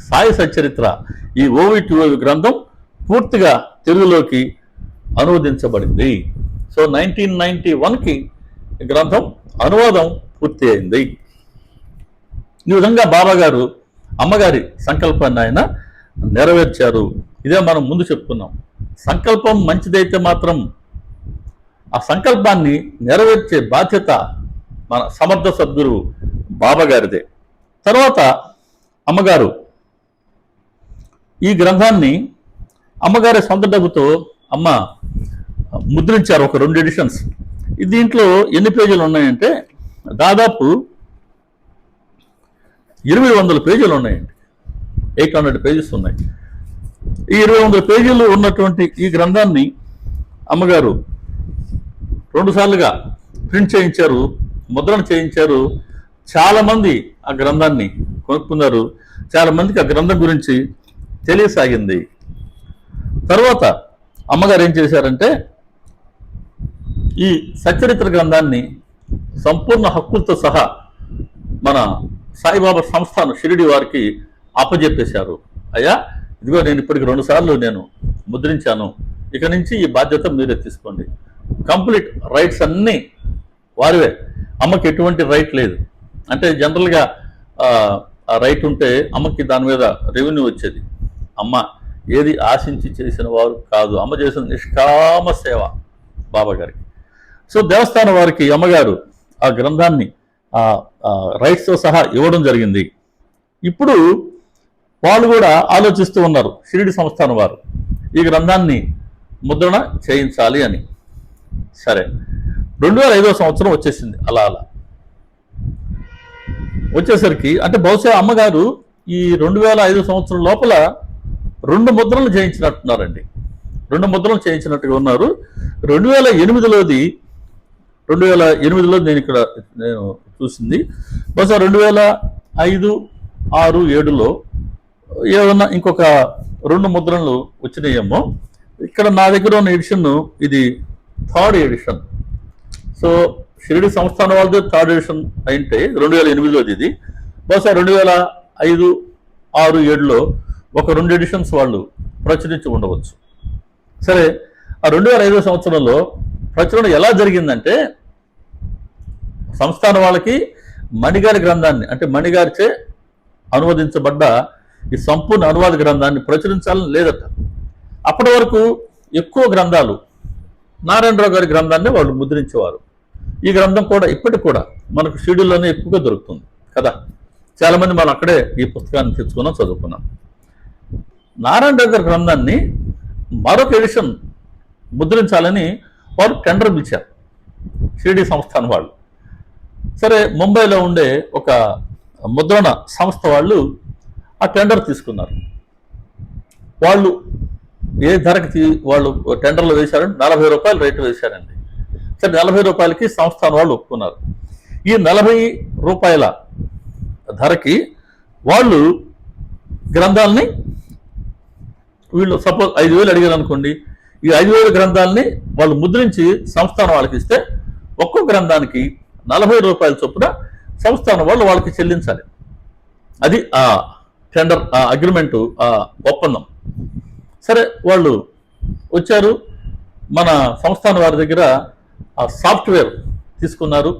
సాయి సచ్చరిత్ర, ఈ ఓవి గ్రంథం పూర్తిగా తెలుగులోకి అనువదించబడింది. సో 1991కి గ్రంథం అనువాదం పూర్తి అయింది. ఈ విధంగా బాబాగారు అమ్మగారి సంకల్పాన్ని ఆయన నెరవేర్చారు. ఇదే మనం ముందు చెప్పుకున్నాం. సంకల్పం మంచిదైతే మాత్రం ఆ సంకల్పాన్ని నెరవేర్చే బాధ్యత మన సమర్థ సద్గురువు బాబాగారిదే. తర్వాత అమ్మగారు ఈ గ్రంథాన్ని అమ్మగారి సొంత డబ్బుతో అమ్మ ముద్రించారు, ఒక 2 ఎడిషన్స్. దీంట్లో ఎన్ని పేజీలు ఉన్నాయంటే దాదాపు 800 పేజీలు ఉన్నాయండి. 800 పేజెస్ ఉన్నాయి. ఈ 200 పేజీలు ఉన్నటువంటి ఈ గ్రంథాన్ని అమ్మగారు 2 సార్లుగా ప్రింట్ చేయించారు, ముద్రణ చేయించారు. చాలా మంది ఆ గ్రంథాన్ని కొనుక్కున్నారు. చాలా మందికి ఆ గ్రంథం గురించి తెలియసాగింది. తర్వాత అమ్మగారు ఏం చేశారంటే ఈ సచ్చరిత్ర గ్రంథాన్ని సంపూర్ణ హక్కులతో సహా మన సాయిబాబా సంస్థానం షిరిడి వారికి అప్పజెప్పేశారు. అయ్యా, ఇదిగో నేను ఇప్పటికి 2 సార్లు నేను ముద్రించాను, ఇక నుంచి ఈ బాధ్యత మీరే తీసుకోండి. కంప్లీట్ రైట్స్ అన్నీ వారివే. అమ్మకి ఎటువంటి రైట్ లేదు. అంటే జనరల్గా ఆ రైట్ ఉంటే అమ్మకి దాని మీద రెవెన్యూ వచ్చేది. అమ్మ ఏది ఆశించి చేసిన వారు కాదు. అమ్మ చేసిన నిష్కామ సేవ బాబా గారికి. సో దేవస్థానం వారికి అమ్మగారు ఆ గ్రంథాన్ని రైట్స్తో సహా ఇవ్వడం జరిగింది. ఇప్పుడు వాళ్ళు కూడా ఆలోచిస్తూ ఉన్నారు, షిరిడి సంస్థానం వారు ఈ గ్రంథాన్ని ముద్రణ చేయించాలి అని. సరే, 2005వ సంవత్సరం వచ్చేసింది. అలా వచ్చేసరికి అంటే బహుశా అమ్మగారు ఈ 2005 సంవత్సరం లోపల 2 ముద్రలు చేయించినట్టున్నారండి. 2 ముద్రలు చేయించినట్టుగా ఉన్నారు. 2008లో నేను చూసింది బహుశా 2005, 6, 7లో ఏమన్నా ఇంకొక 2 ముద్రణలు వచ్చినాయేమో. ఇక్కడ నా దగ్గర ఉన్న ఎడిషన్ ఇది 3rd ఎడిషన్. సో షిరిడి సంస్థానం వాళ్ళది 3rd ఎడిషన్ అయితే 2008లోది ఇది. బహుశా 2005, 6, 7లో ఒక 2 ఎడిషన్స్ వాళ్ళు ప్రచురించి ఉండవచ్చు. సరే, ఆ 2005 సంవత్సరంలో ప్రచురణ ఎలా జరిగిందంటే సంస్థానం వాళ్ళకి మణిగారి గ్రంథాన్ని అంటే మణిగారిచే అనువదించబడ్డ ఈ సంపూర్ణ అనువాద గ్రంథాన్ని ప్రచురించాలని లేదట. అప్పటి వరకు ఎక్కువ గ్రంథాలు నారాయణరావు గారి గ్రంథాన్ని వాళ్ళు ముద్రించేవారు. ఈ గ్రంథం కూడా ఇప్పటికి కూడా మనకు షిరిడీలోనే ఎక్కువగా దొరుకుతుంది కదా. చాలామంది మనం అక్కడే ఈ పుస్తకాన్ని తెచ్చుకున్నాం, చదువుకున్నాం. నారాయణరావు గారి గ్రంథాన్ని మరొక ఎడిషన్ ముద్రించాలని వారు టెండర్ పిలిచారు షిరిడి సంస్థానం వాళ్ళు. సరే, ముంబైలో ఉండే ఒక ముద్రణ సంస్థ వాళ్ళు ఆ టెండర్ తీసుకున్నారు. వాళ్ళు ఏ ధరకి వాళ్ళు టెండర్లో వేశారంటే 40 రూపాయలు రేటు వేశారండి. సరే, 40 రూపాయలకి సంస్థానం వాళ్ళు ఒప్పుకున్నారు. ఈ 40 రూపాయల ధరకి వాళ్ళు గ్రంథాలని వీళ్ళు సపోజ్ 5,000 అడిగారు అనుకోండి. ఈ 5,000 గ్రంథాలని వాళ్ళు ముద్రించి సంస్థానం వాళ్ళకి ఇస్తే ఒక్కో గ్రంథానికి 40 రూపాయల చొప్పున సంస్థానం వాళ్ళు వాళ్ళకి చెల్లించాలి. అది ఆ టెండర్, ఆ అగ్రిమెంటు, ఆ ఒప్పందం. సరే, వాళ్ళు వచ్చారు, మన సంస్థానం వారి దగ్గర ఆ సాఫ్ట్వేర్ తీసుకున్నారు.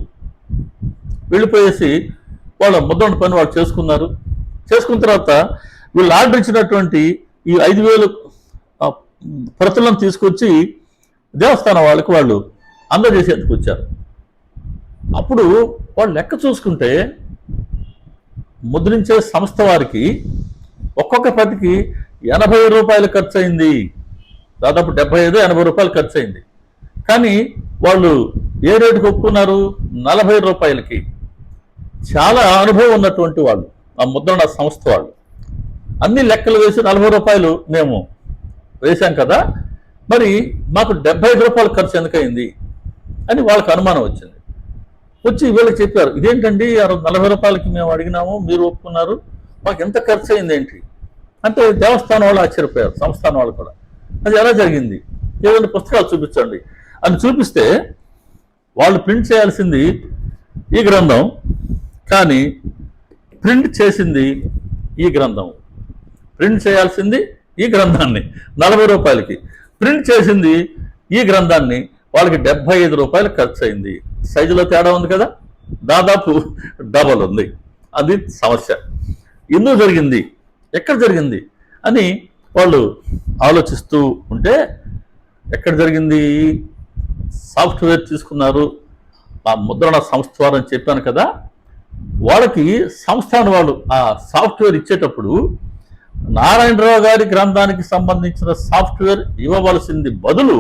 వెళ్ళిపోయేసి వాళ్ళ ముద్రణ పని వాళ్ళు చేసుకున్నారు. చేసుకున్న తర్వాత వీళ్ళు ఆర్డర్ ఇచ్చినటువంటి ఈ 5,000 ప్రతులను తీసుకొచ్చి దేవస్థానం వాళ్ళకి వాళ్ళు అందజేసేందుకు వచ్చారు. అప్పుడు వాళ్ళు లెక్క చూసుకుంటే ముద్రించే సంస్థ వారికి ఒక్కొక్క ప్రతికి 80 రూపాయలు ఖర్చు అయింది. దాదాపు 75-80 రూపాయలు ఖర్చు అయింది. కానీ వాళ్ళు ఏ రేటుకి ఒప్పుకున్నారు? 40 రూపాయలకి. చాలా అనుభవం ఉన్నటువంటి వాళ్ళు ఆ ముద్రణ సంస్థ వాళ్ళు అన్ని లెక్కలు వేసి 40 రూపాయలు మేము వేశాం కదా, మరి మాకు 75 రూపాయలు ఖర్చు ఎందుకయింది అని వాళ్ళకి అనుమానం వచ్చింది. వచ్చి వీళ్ళకి చెప్పారు, ఇదేంటండి 40 రూపాయలకి మేము అడిగినాము, మీరు ఒప్పుకున్నారు, మాకు ఎంత ఖర్చు అయింది ఏంటి అంటే దేవస్థానం వాళ్ళు ఆశ్చర్యపోయారు, సంస్థానం వాళ్ళు కూడా. అది ఎలా జరిగింది, ఏదైనా పుస్తకాలు చూపించండి అని చూపిస్తే వాళ్ళు ప్రింట్ చేయాల్సింది ఈ గ్రంథం, కానీ ప్రింట్ చేసింది ఈ గ్రంథం. ప్రింట్ చేయాల్సింది ఈ గ్రంథాన్ని 40 రూపాయలకి, ప్రింట్ చేసింది ఈ గ్రంథాన్ని వాళ్ళకి 75 రూపాయలు ఖర్చు అయింది. సైజులో తేడా ఉంది కదా, దాదాపు డబల్ ఉంది. అది సమస్య. ఎందుకు జరిగింది, ఎక్కడ జరిగింది అని వాళ్ళు ఆలోచిస్తూ ఉంటే, ఎక్కడ జరిగింది, సాఫ్ట్వేర్ తీసుకున్నారు ఆ ముద్రణ సంస్థ వారని చెప్పాను కదా, వాళ్ళకి సంస్థానం వాళ్ళు ఆ సాఫ్ట్వేర్ ఇచ్చేటప్పుడు నారాయణరావు గారి గ్రంథానికి సంబంధించిన సాఫ్ట్వేర్ ఇవ్వవలసింది బదులు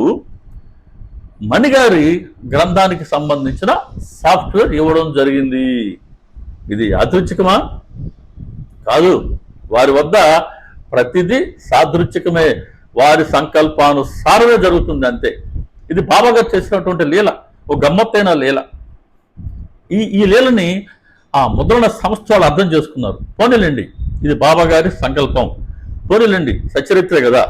మణిగారి గ్రంథానికి సంబంధించిన సాఫ్ట్వేర్ ఇవ్వడం జరిగింది. ఇది యాదృచ్ఛికమా? కాదు. వారి వద్ద ప్రతిదీ సాదృచ్ఛికమే, వారి సంకల్పానుసారమే జరుగుతుంది అంతే. ఇది బాబా గారు చేసినటువంటి లీల, ఓ గమ్మత్తైన లీల. ఈ లీలని ఆ ముద్రణ సంస్థ వాళ్ళు అర్థం చేసుకున్నారు. పోనీలేండి, ఇది బాబా గారి సంకల్పం, పోనీలేండి సచరిత్రే కదా,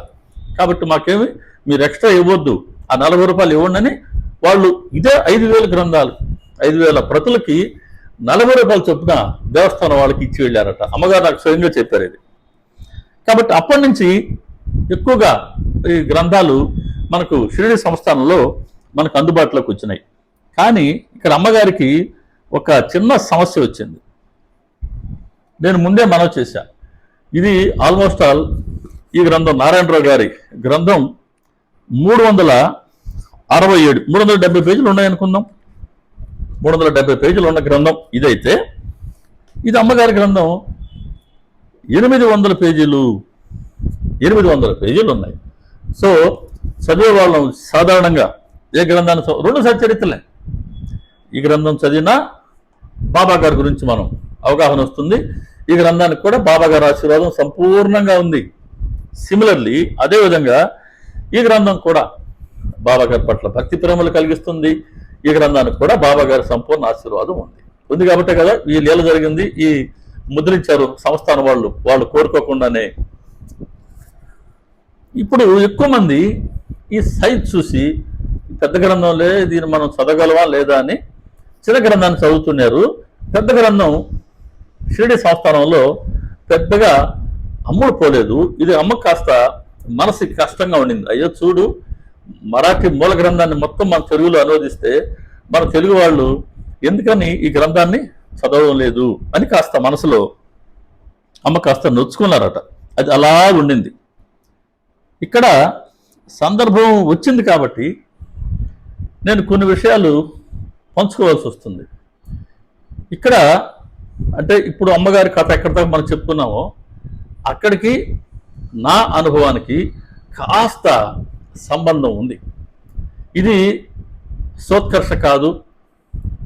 కాబట్టి మాకేమి మీరు ఎక్స్ట్రా ఇవ్వద్దు, ఆ 40 రూపాయలు ఇవ్వండి అని వాళ్ళు ఇదే 5,000 గ్రంథాలు, 5,000 ప్రతులకి 40 రూపాయలు చొప్పున దేవస్థానం వాళ్ళకి ఇచ్చి వెళ్ళారట. అమ్మగారు నాకు స్వయంగా చెప్పారు ఇది. కాబట్టి అప్పటి నుంచి ఎక్కువగా ఈ గ్రంథాలు మనకు షిరిడి సంస్థానంలో మనకు అందుబాటులోకి వచ్చినాయి. కానీ ఇక్కడ అమ్మగారికి ఒక చిన్న సమస్య వచ్చింది. నేను ముందే మనవి చేశా, ఇది ఆల్మోస్ట్ ఆల్ ఈ గ్రంథం నారాయణరావు గారి గ్రంథం 367 370 పేజీలు ఉన్నాయనుకుందాం. 370 పేజీలు ఉన్న గ్రంథం ఇదైతే, ఇది అమ్మగారి గ్రంథం 800 పేజీలు 800 పేజీలు ఉన్నాయి. సో చదివే వాళ్ళం సాధారణంగా ఏ గ్రంథాన్ని 2 సచరిత్రలే, ఈ గ్రంథం చదివినా బాబా గారి గురించి మనం అవగాహన వస్తుంది. ఈ గ్రంథానికి కూడా బాబా గారి ఆశీర్వాదం సంపూర్ణంగా ఉంది. సిమిలర్లీ అదేవిధంగా ఈ గ్రంథం కూడా బాబా గారి పట్ల భక్తి ప్రేమలు కలిగిస్తుంది. ఈ గ్రంథానికి కూడా బాబా గారి సంపూర్ణ ఆశీర్వాదం ఉంది కాబట్టి కదా ఈ లీల జరిగింది. ఈ ముద్రించారు సంస్థానం వాళ్ళు కోరుకోకుండానే. ఇప్పుడు ఎక్కువ మంది ఈ సైజ్ చూసి పెద్ద గ్రంథంలే దీన్ని మనం చదవగలవా లేదా అని చిన్న గ్రంథాన్ని చదువుతున్నారు. పెద్ద గ్రంథం షిరిడి సంస్థానంలో పెద్దగా అమ్ముడు పోలేదు. ఇది అమ్మకు కాస్త మనసుకి కష్టంగా ఉండింది. అయ్యో చూడు, మరాఠీ మూల గ్రంథాన్ని మొత్తం మన తెలుగులో అనువదిస్తే మన తెలుగు వాళ్ళు ఎందుకని ఈ గ్రంథాన్ని చదవడం లేదు అని కాస్త మనసులో అమ్మ కాస్త నొచ్చుకున్నారట. అది అలా ఉండింది. ఇక్కడ సందర్భం వచ్చింది కాబట్టి నేను కొన్ని విషయాలు పంచుకోవాల్సి వస్తుంది. ఇక్కడ అంటే ఇప్పుడు అమ్మగారి కథ ఎక్కడితో మనం చెప్పుకున్నామో అక్కడికి నా అనుభవానికి కాస్త సంబంధం ఉంది. ఇది సోత్కర్ష కాదు,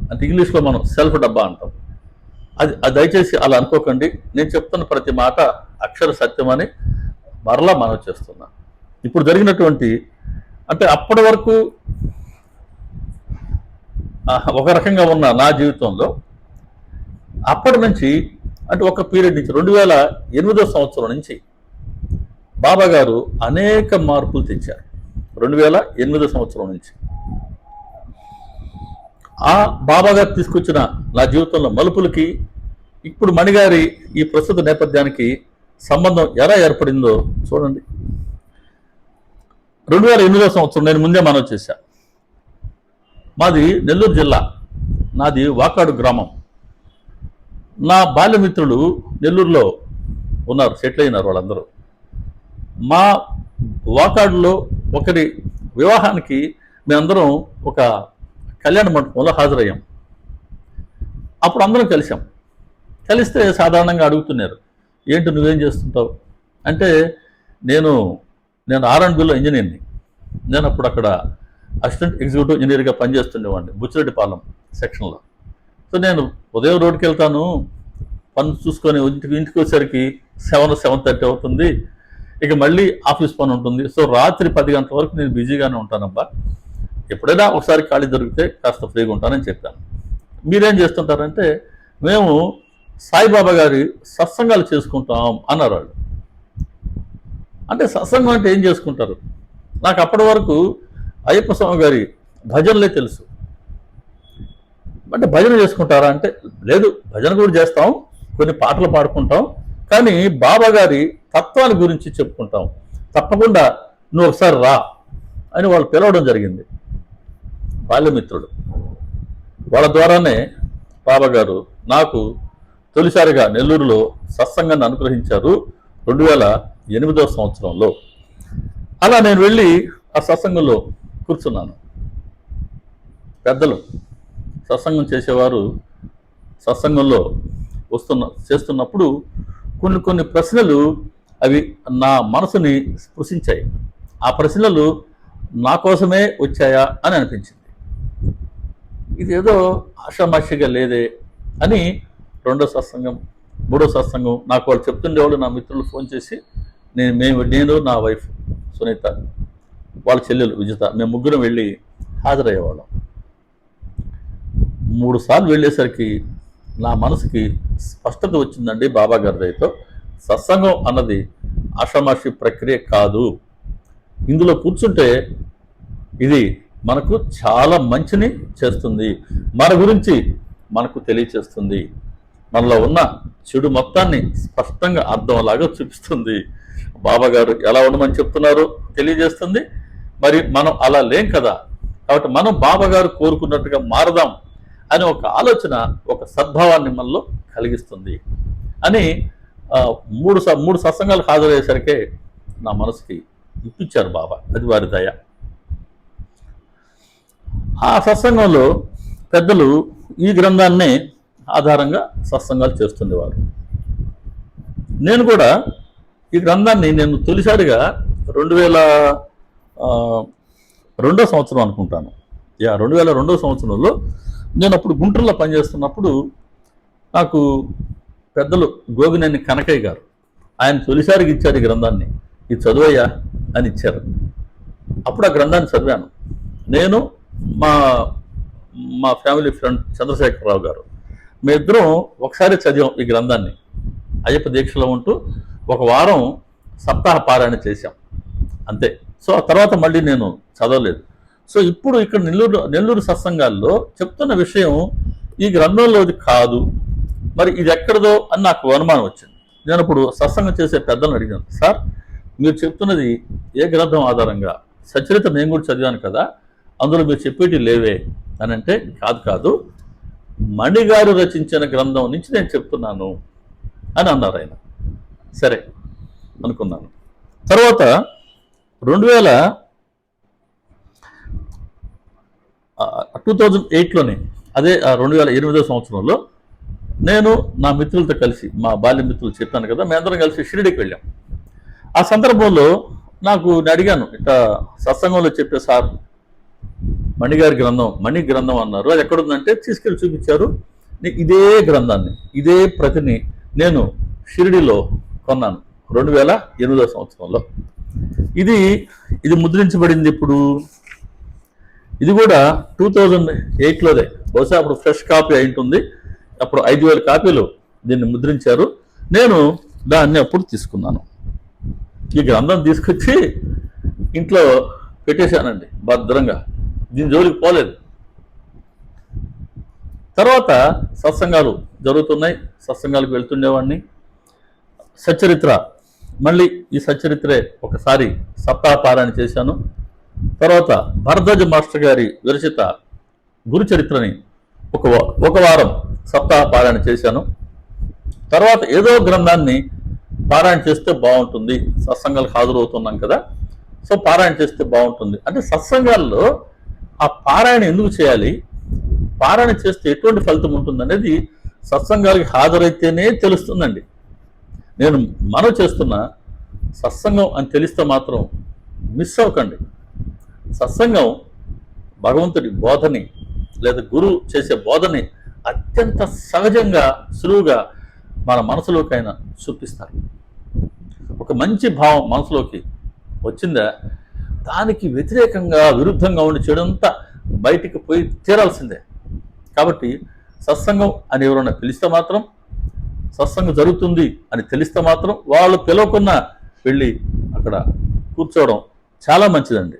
అంటే ఇంగ్లీష్లో మనం సెల్ఫ్ డబ్బా అంటాం. అది దయచేసి అలా అనుకోకండి. నేను చెప్తున్న ప్రతి మాట అక్షర సత్యమని మరలా మనవి చేస్తున్నా. ఇప్పుడు జరిగినటువంటి అంటే అప్పటి వరకు ఒక రకంగా ఉన్న నా జీవితంలో అప్పటి నుంచి అంటే ఒక పీరియడ్ నుంచి 2008 సంవత్సరం నుంచి బాబా గారు అనేక మార్పులు తెచ్చారు. 2008 సంవత్సరం నుంచి ఆ బాబా గారు తీసుకొచ్చిన నా జీవితంలో మలుపులకి ఇప్పుడు మణిగారి ఈ ప్రస్తుత నేపథ్యానికి సంబంధం ఎలా ఏర్పడిందో చూడండి. 2008 సంవత్సరం నేను ముందే మనవి చేశా. మాది నెల్లూరు జిల్లా, నాది వాకాడు గ్రామం. నా బాల్యమిత్రులు నెల్లూరులో ఉన్నారు, సెటిల్ అయినారు వాళ్ళందరూ. మా వాకాడులో ఒకరి వివాహానికి మేమందరం ఒక కళ్యాణ మండపంలో హాజరయ్యాం. అప్పుడు అందరం కలిస్తే సాధారణంగా అడుగుతున్నారు, ఏంటి నువ్వేం చేస్తుంటావు అంటే, నేను R&Bలో ఇంజనీర్ని. నేను అప్పుడు అక్కడ అసిస్టెంట్ ఎగ్జిక్యూటివ్ ఇంజనీర్గా పనిచేస్తుండేవాడిని బుచ్చిరెడ్డిపాలెం సెక్షన్లో. సో నేను ఉదయం రోడ్డుకి వెళ్తాను, పని చూసుకొని ఇంటికి వచ్చేసరికి 7:30 అవుతుంది. ఇక మళ్ళీ ఆఫీస్ పని ఉంటుంది. సో రాత్రి 10 గంటల వరకు నేను బిజీగానే ఉంటానబ్బా, ఎప్పుడైనా ఒకసారి ఖాళీ దొరికితే కాస్త ఫ్రీగా ఉంటానని చెప్పాను. మీరేం చేస్తుంటారంటే, మేము సాయిబాబా గారి సత్సంగాలు చేసుకుంటాం అన్నారు వాళ్ళు. అంటే సత్సంగం అంటే ఏం చేసుకుంటారు? నాకు అప్పటి వరకు అయ్యప్ప స్వామి గారి భజనలే తెలుసు. అంటే భజన చేసుకుంటారా అంటే, లేదు భజన కూడా చేస్తాం, కొన్ని పాటలు పాడుకుంటాం, కానీ బాబా గారి తత్వాల గురించి చెప్పుకుంటాం. తప్పకుండా నువ్వు ఒకసారి రా అని వాళ్ళు పిలవడం జరిగింది. బాల్యమిత్రుడు వాళ్ళ ద్వారానే బాబా గారు నాకు తొలిసారిగా నెల్లూరులో సత్సంగాన్ని అనుగ్రహించారు 2008 సంవత్సరంలో. అలా నేను వెళ్ళి ఆ సత్సంగంలో కూర్చున్నాను. పెద్దలు సత్సంగం చేసేవారు సత్సంగంలో చేస్తున్నప్పుడు కొన్ని ప్రశ్నలు అవి నా మనసుని స్పృశించాయి. ఆ ప్రశ్నలు నా కోసమే వచ్చాయా అని అనిపించింది. ఇదేదో ఆషామాషిగా లేదే అని 2వ సత్సంగం 3వ సత్సంగం నాకు వాళ్ళు చెప్తుండేవాళ్ళు, నా మిత్రులు ఫోన్ చేసి నేను నా వైఫ్ సునీత, వాళ్ళ చెల్లెలు విజిత, మేము ముగ్గురం వెళ్ళి హాజరయ్యేవాళ్ళం. 3 సార్లు వెళ్ళేసరికి నా మనసుకి స్పష్టత వచ్చిందండి బాబా గారి దయతో. సత్సంగం అన్నది ఆషామాషి ప్రక్రియ కాదు. ఇందులో కూర్చుంటే ఇది మనకు చాలా మంచిని చేస్తుంది, మన గురించి మనకు తెలియచేస్తుంది, మనలో ఉన్న చెడు మొత్తాన్ని స్పష్టంగా అర్థంలాగా చూపిస్తుంది. బాబా గారు ఎలా ఉండమని చెప్తున్నారు తెలియజేస్తుంది. మరి మనం అలా లేం కదా, కాబట్టి మనం బాబా గారు కోరుకున్నట్టుగా మారదాం అని ఒక ఆలోచన, ఒక సద్భావాన్ని మనలో కలిగిస్తుంది అని మూడు సత్సంగాలు హాజరయ్యేసరికే నా మనసుకి ఇప్పించారు బాబా. అది వారి దయ. ఆ సత్సంగంలో పెద్దలు ఈ గ్రంథాన్నే ఆధారంగా సత్సంగాలు చేస్తుండేవారు. నేను కూడా ఈ గ్రంథాన్ని నేను తొలిసారిగా 2002 సంవత్సరం అనుకుంటాను. 2002 సంవత్సరంలో నేను అప్పుడు గుంటూరులో పనిచేస్తున్నప్పుడు నాకు పెద్దలు గోగినేని కనకయ్య గారు ఆయన తొలిసారికి ఇచ్చారు ఈ గ్రంథాన్ని. ఇది చదువయ్యా అని ఇచ్చారు. అప్పుడు ఆ గ్రంథాన్ని చదివాను. నేను మా ఫ్యామిలీ ఫ్రెండ్ చంద్రశేఖరరావు గారు మేమిద్దరం ఒకసారి చదివాం ఈ గ్రంథాన్ని. అయ్యప్ప దీక్షలో ఉంటూ 1 వారం సప్తాహ పారాయణ చేశాం అంతే. సో ఆ తర్వాత మళ్ళీ నేను చదవలేదు. సో ఇప్పుడు ఇక్కడ నెల్లూరు సత్సంగాల్లో చెప్తున్న విషయం ఈ గ్రంథంలోది కాదు, మరి ఇది ఎక్కడదో అని నాకు అనుమానం వచ్చింది. నేను ఇప్పుడు సత్సంగం చేసే పెద్దలను అడిగాను, సార్ మీరు చెప్తున్నది ఏ గ్రంథం ఆధారంగా? సచరిత నేను కూడా చదివాను కదా, అందులో మీరు చెప్పేటి లేవే అని అంటే, కాదు మణిగారు రచించిన గ్రంథం నుంచి నేను చెప్తున్నాను అని అన్నారు ఆయన. సరే అనుకున్నాను. తర్వాత 2008లోనే, అదే 2008 సంవత్సరంలో నేను నా మిత్రులతో కలిసి, మా బాల్య మిత్రులు చెప్పాను కదా, మేమందరం కలిసి షిరిడీకి వెళ్ళాం. ఆ సందర్భంలో నేను అడిగాను, ఇట్లా సత్సంగంలో చెప్పే సార్ మణిగారి గ్రంథం, మణి గ్రంథం అన్నారు, అది ఎక్కడుందంటే తీసుకెళ్ళి చూపించారు. ఇదే గ్రంథాన్ని, ఇదే ప్రతిని నేను షిరిడీలో కొన్నాను 2008 సంవత్సరంలో. ఇది ముద్రించబడింది ఇప్పుడు. ఇది కూడా 2008లోదే, బహుశా అప్పుడు ఫ్రెష్ కాపీ అయి ఉంటుంది. అప్పుడు 5000 కాపీలు దీన్ని ముద్రించారు. నేను దాన్ని అప్పుడు తీసుకున్నాను. ఈ గ్రంథం తీసుకొచ్చి ఇంట్లో పెట్టేశానండి భద్రంగా, దీని జోలికి పోలేదు. తర్వాత సత్సంగాలు జరుగుతున్నాయి, సత్సంగాలకు వెళ్తుండేవాడిని. సచ్చరిత్ర, మళ్ళీ ఈ సచ్చరిత్రే ఒకసారి సప్తాహ పారాయణ చేశాను. తర్వాత భరద్వాజ మాస్టర్ గారి విరచిత గురు చరిత్రని ఒక వారం సప్తాహ పారాయణ చేశాను. తర్వాత ఏదో గ్రంథాన్ని పారాయణ చేస్తే బాగుంటుంది, సత్సంగాలకు హాజరవుతున్నాం కదా, సో పారాయణ చేస్తే బాగుంటుంది అంటే సత్సంగాల్లో ఆ పారాయణ ఎందుకు చేయాలి, పారాయణ చేస్తే ఎటువంటి ఫలితం ఉంటుంది అనేది సత్సంగాలకి హాజరైతేనే తెలుస్తుందండి. నేను మనవి చేస్తున్న సత్సంగం అని తెలిస్తే మాత్రం మిస్ అవ్వకండి. సత్సంగం భగవంతుడి బోధని లేదా గురువు చేసే బోధని అత్యంత సహజంగా సులువుగా మన మనసులోకైనా చూపిస్తారు. ఒక మంచి భావం మనసులోకి వచ్చిందా, దానికి వ్యతిరేకంగా విరుద్ధంగా ఉండి చెడంతా బయటికి పోయి తీరాల్సిందే. కాబట్టి సత్సంగం అని ఎవరైనా పిలిస్తే మాత్రం, సత్సంగం జరుగుతుంది అని తెలిస్తే మాత్రం వాళ్ళు పిలవకున్నా వెళ్ళి అక్కడ కూర్చోవడం చాలా మంచిదండి.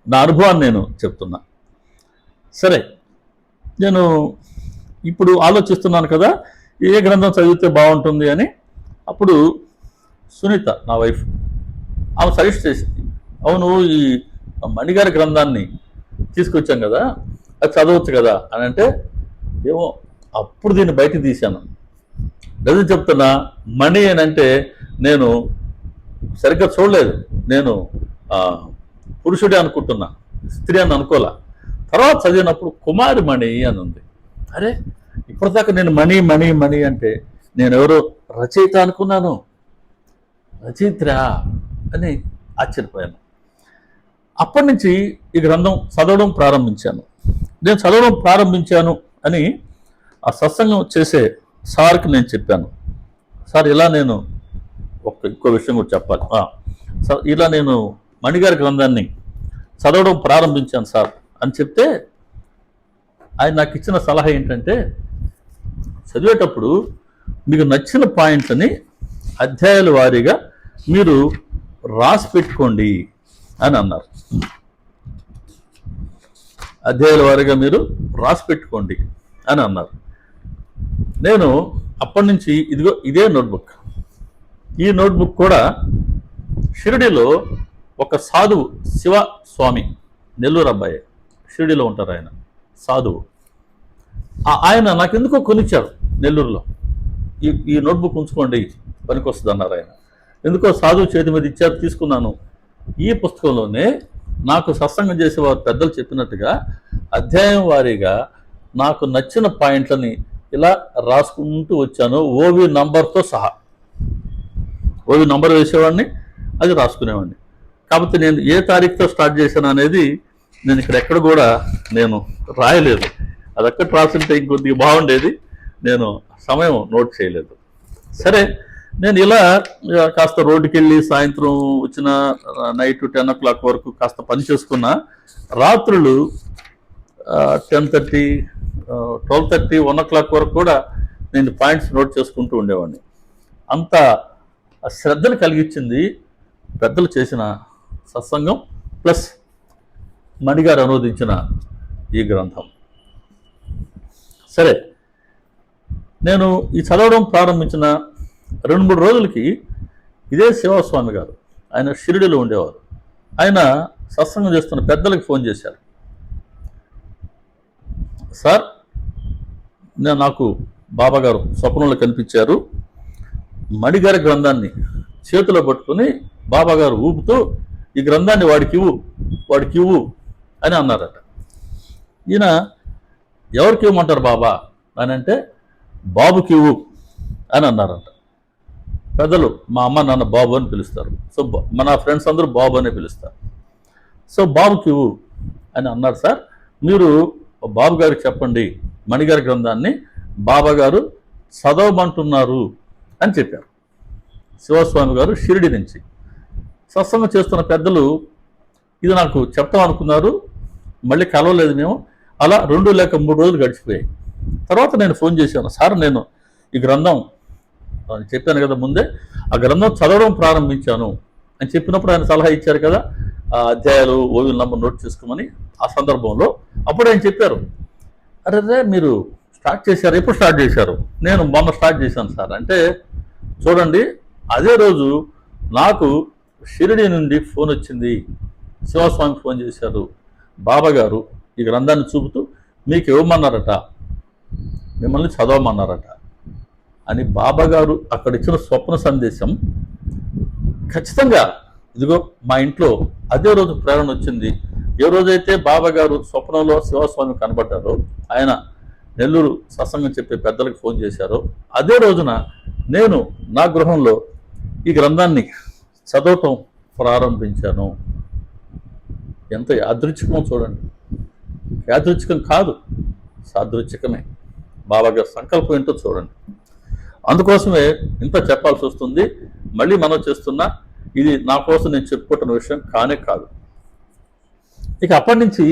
నా అనుభవాన్ని నేను చెప్తున్నా. సరే, నేను ఇప్పుడు ఆలోచిస్తున్నాను కదా ఏ గ్రంథం చదివితే బాగుంటుంది అని. అప్పుడు సునీత నా వైఫ్, ఆమె సజెస్ట్ చేసింది, అవును ఈ మణిగారి గ్రంథాన్ని తీసుకొచ్చాం కదా, అది చదవచ్చు కదా అని అంటే, ఏమో అప్పుడు దీన్ని బయటికి తీశాను. నిజం చెప్తున్నా, మణి అని అంటే నేను సరిగ్గా చూడలేదు. నేను పురుషుడే అనుకుంటున్నా, స్త్రీ అని అనుకోలే. తర్వాత చదివినప్పుడు కుమారి మణి అని ఉంది. అరే, ఇప్పటిదాకా నేను మణి మణి మణి అంటే నేను ఎవరో రచయిత అనుకున్నాను, రచయిత్రా అని ఆశ్చర్యపోయాను. అప్పటి నుంచి ఈ గ్రంథం చదవడం ప్రారంభించాను. నేను చదవడం ప్రారంభించాను అని ఆ సత్సంగం చేసే సార్కి నేను చెప్పాను, సార్ ఇలా నేను ఇంకో విషయం కూడా చెప్పాలి. ఇలా నేను మణిగారి గ్రంథాన్ని చదవడం ప్రారంభించాను సార్ అని చెప్తే ఆయన నాకు ఇచ్చిన సలహా ఏంటంటే, చదివేటప్పుడు మీకు నచ్చిన పాయింట్లని అధ్యాయాల వారీగా మీరు రాసి పెట్టుకోండి అని అన్నారు. అధ్యాయాల వారీగా మీరు రాసి పెట్టుకోండి అని అన్నారు. నేను అప్పటి నుంచి ఇదే నోట్బుక్, ఈ నోట్బుక్ కూడా షిరిడిలో ఒక సాధువు శివస్వామి, నెల్లూరు అబ్బాయి, షిరిడిలో ఉంటారు ఆయన, సాధువు. ఆయన నాకు ఎందుకో కొనిచ్చారు నెల్లూరులో. ఈ నోట్బుక్ ఉంచుకోండి, పనికొస్తుంది అన్నారు ఆయన. ఎందుకో సాధువు చేతి మీద ఇచ్చారు, తీసుకున్నాను. ఈ పుస్తకంలోనే నాకు సత్సంగం చేసేవారు పెద్దలు చెప్పినట్టుగా అధ్యాయం వారీగా నాకు నచ్చిన పాయింట్లని ఇలా రాసుకుంటూ వచ్చాను, ఓవి నంబర్తో సహా. ఓవి నంబర్ వేసేవాడిని, అది రాసుకునేవాడిని. కాకపోతే నేను ఏ తారీఖుతో స్టార్ట్ చేశాను అనేది నేను ఇక్కడ ఎక్కడ కూడా నేను రాయలేదు. అది అక్కడ రాస్తుంటే ఇంకొద్దిగా బాగుండేది, నేను సమయం నోట్ చేయలేదు. సరే, నేను ఇలా కాస్త రోడ్డుకి వెళ్ళి సాయంత్రం వచ్చిన నైట్ 10 o'clock వరకు కాస్త పని చేసుకున్న, రాత్రులు 10:30, 12:30, 1 o'clock వరకు కూడా నేను పాయింట్స్ నోట్ చేసుకుంటూ ఉండేవాడిని. అంత శ్రద్ధను కలిగించింది పెద్దలు చేసిన సత్సంగం ప్లస్ మణిగారు అనువదించిన ఈ గ్రంథం. సరే, నేను ఈ చదవడం ప్రారంభించిన 2-3 రోజులకి ఇదే శివస్వామి గారు, ఆయన షిరిడిలో ఉండేవారు, ఆయన సత్సంగం చేస్తున్న పెద్దలకు ఫోన్ చేశారు. సార్, నాకు బాబా గారు స్వప్నంలో కనిపించారు, మణిగారి గ్రంథాన్ని చేతిలో పట్టుకుని బాబా గారు ఊపుతూ ఈ గ్రంథాన్ని వాడికి ఇవ్వు అని అన్నారట. ఈయన ఎవరికి ఇవ్వమంటారు బాబా అని అంటే, బాబుకి ఇవ్వు అని అన్నారట. పెద్దలు మా అమ్మ నాన్న బాబు అని పిలుస్తారు, సో మన ఫ్రెండ్స్ అందరూ బాబు అనే పిలుస్తారు. సో బాబుకి ఇవ్వు అని అన్నారు. సార్, మీరు బాబు గారికి చెప్పండి, మణిగారి గ్రంథాన్ని బాబా గారు చదవమంటున్నారు అని చెప్పారు. శివస్వామి గారు షిరిడి నుంచి సత్సంగం చేస్తున్న పెద్దలు ఇది నాకు చెప్తాం అనుకున్నారు, మళ్ళీ కలవలేదు మేము. అలా 2 లేక 3 రోజులు గడిచిపోయాయి. తర్వాత నేను ఫోన్ చేశాను, సార్ నేను ఈ గ్రంథం చెప్పాను కదా ముందే, ఆ గ్రంథం చదవడం ప్రారంభించాను అని చెప్పినప్పుడు ఆయన సలహా ఇచ్చారు కదా, ఆ అధ్యాయాలు ఓవిల్ నంబర్ నోట్ చేసుకోమని. ఆ సందర్భంలో అప్పుడు ఆయన చెప్పారు, అరే మీరు స్టార్ట్ చేశారు, ఎప్పుడు స్టార్ట్ చేశారు? నేను మొన్న స్టార్ట్ చేశాను సార్ అంటే, చూడండి అదే రోజు నాకు షిరిడి నుండి ఫోన్ వచ్చింది, శివస్వామి ఫోన్ చేశారు, బాబా గారు ఈ గ్రంథాన్ని చూపుతూ మీకు ఇవ్వమన్నారట, మిమ్మల్ని చదవమన్నారట అని బాబా గారు అక్కడ ఇచ్చిన స్వప్న సందేశం ఖచ్చితంగా ఇదిగో మా ఇంట్లో అదే రోజు ప్రేరణ వచ్చింది. ఏ రోజైతే బాబా గారు స్వప్నంలో శివస్వామి కనబడ్డారో, ఆయన నెల్లూరు సత్సంగం చెప్పే పెద్దలకు ఫోన్ చేశారో, అదే రోజున నేను నా గృహంలో ఈ గ్రంథాన్ని చదవటం ప్రారంభించాను. ఎంత యాదృచ్ఛికమో చూడండి. యాదృచ్ఛికం కాదు, సాదృచ్ఛికమే. బాబా గారి సంకల్పం ఏంటో చూడండి. అందుకోసమే ఇంత చెప్పాల్సి వస్తుంది. మళ్ళీ మనం చేస్తున్నా, ఇది నా కోసం నేను చెప్పుకుంటున్న విషయం కానే కాదు. ఇక అప్పటి నుంచి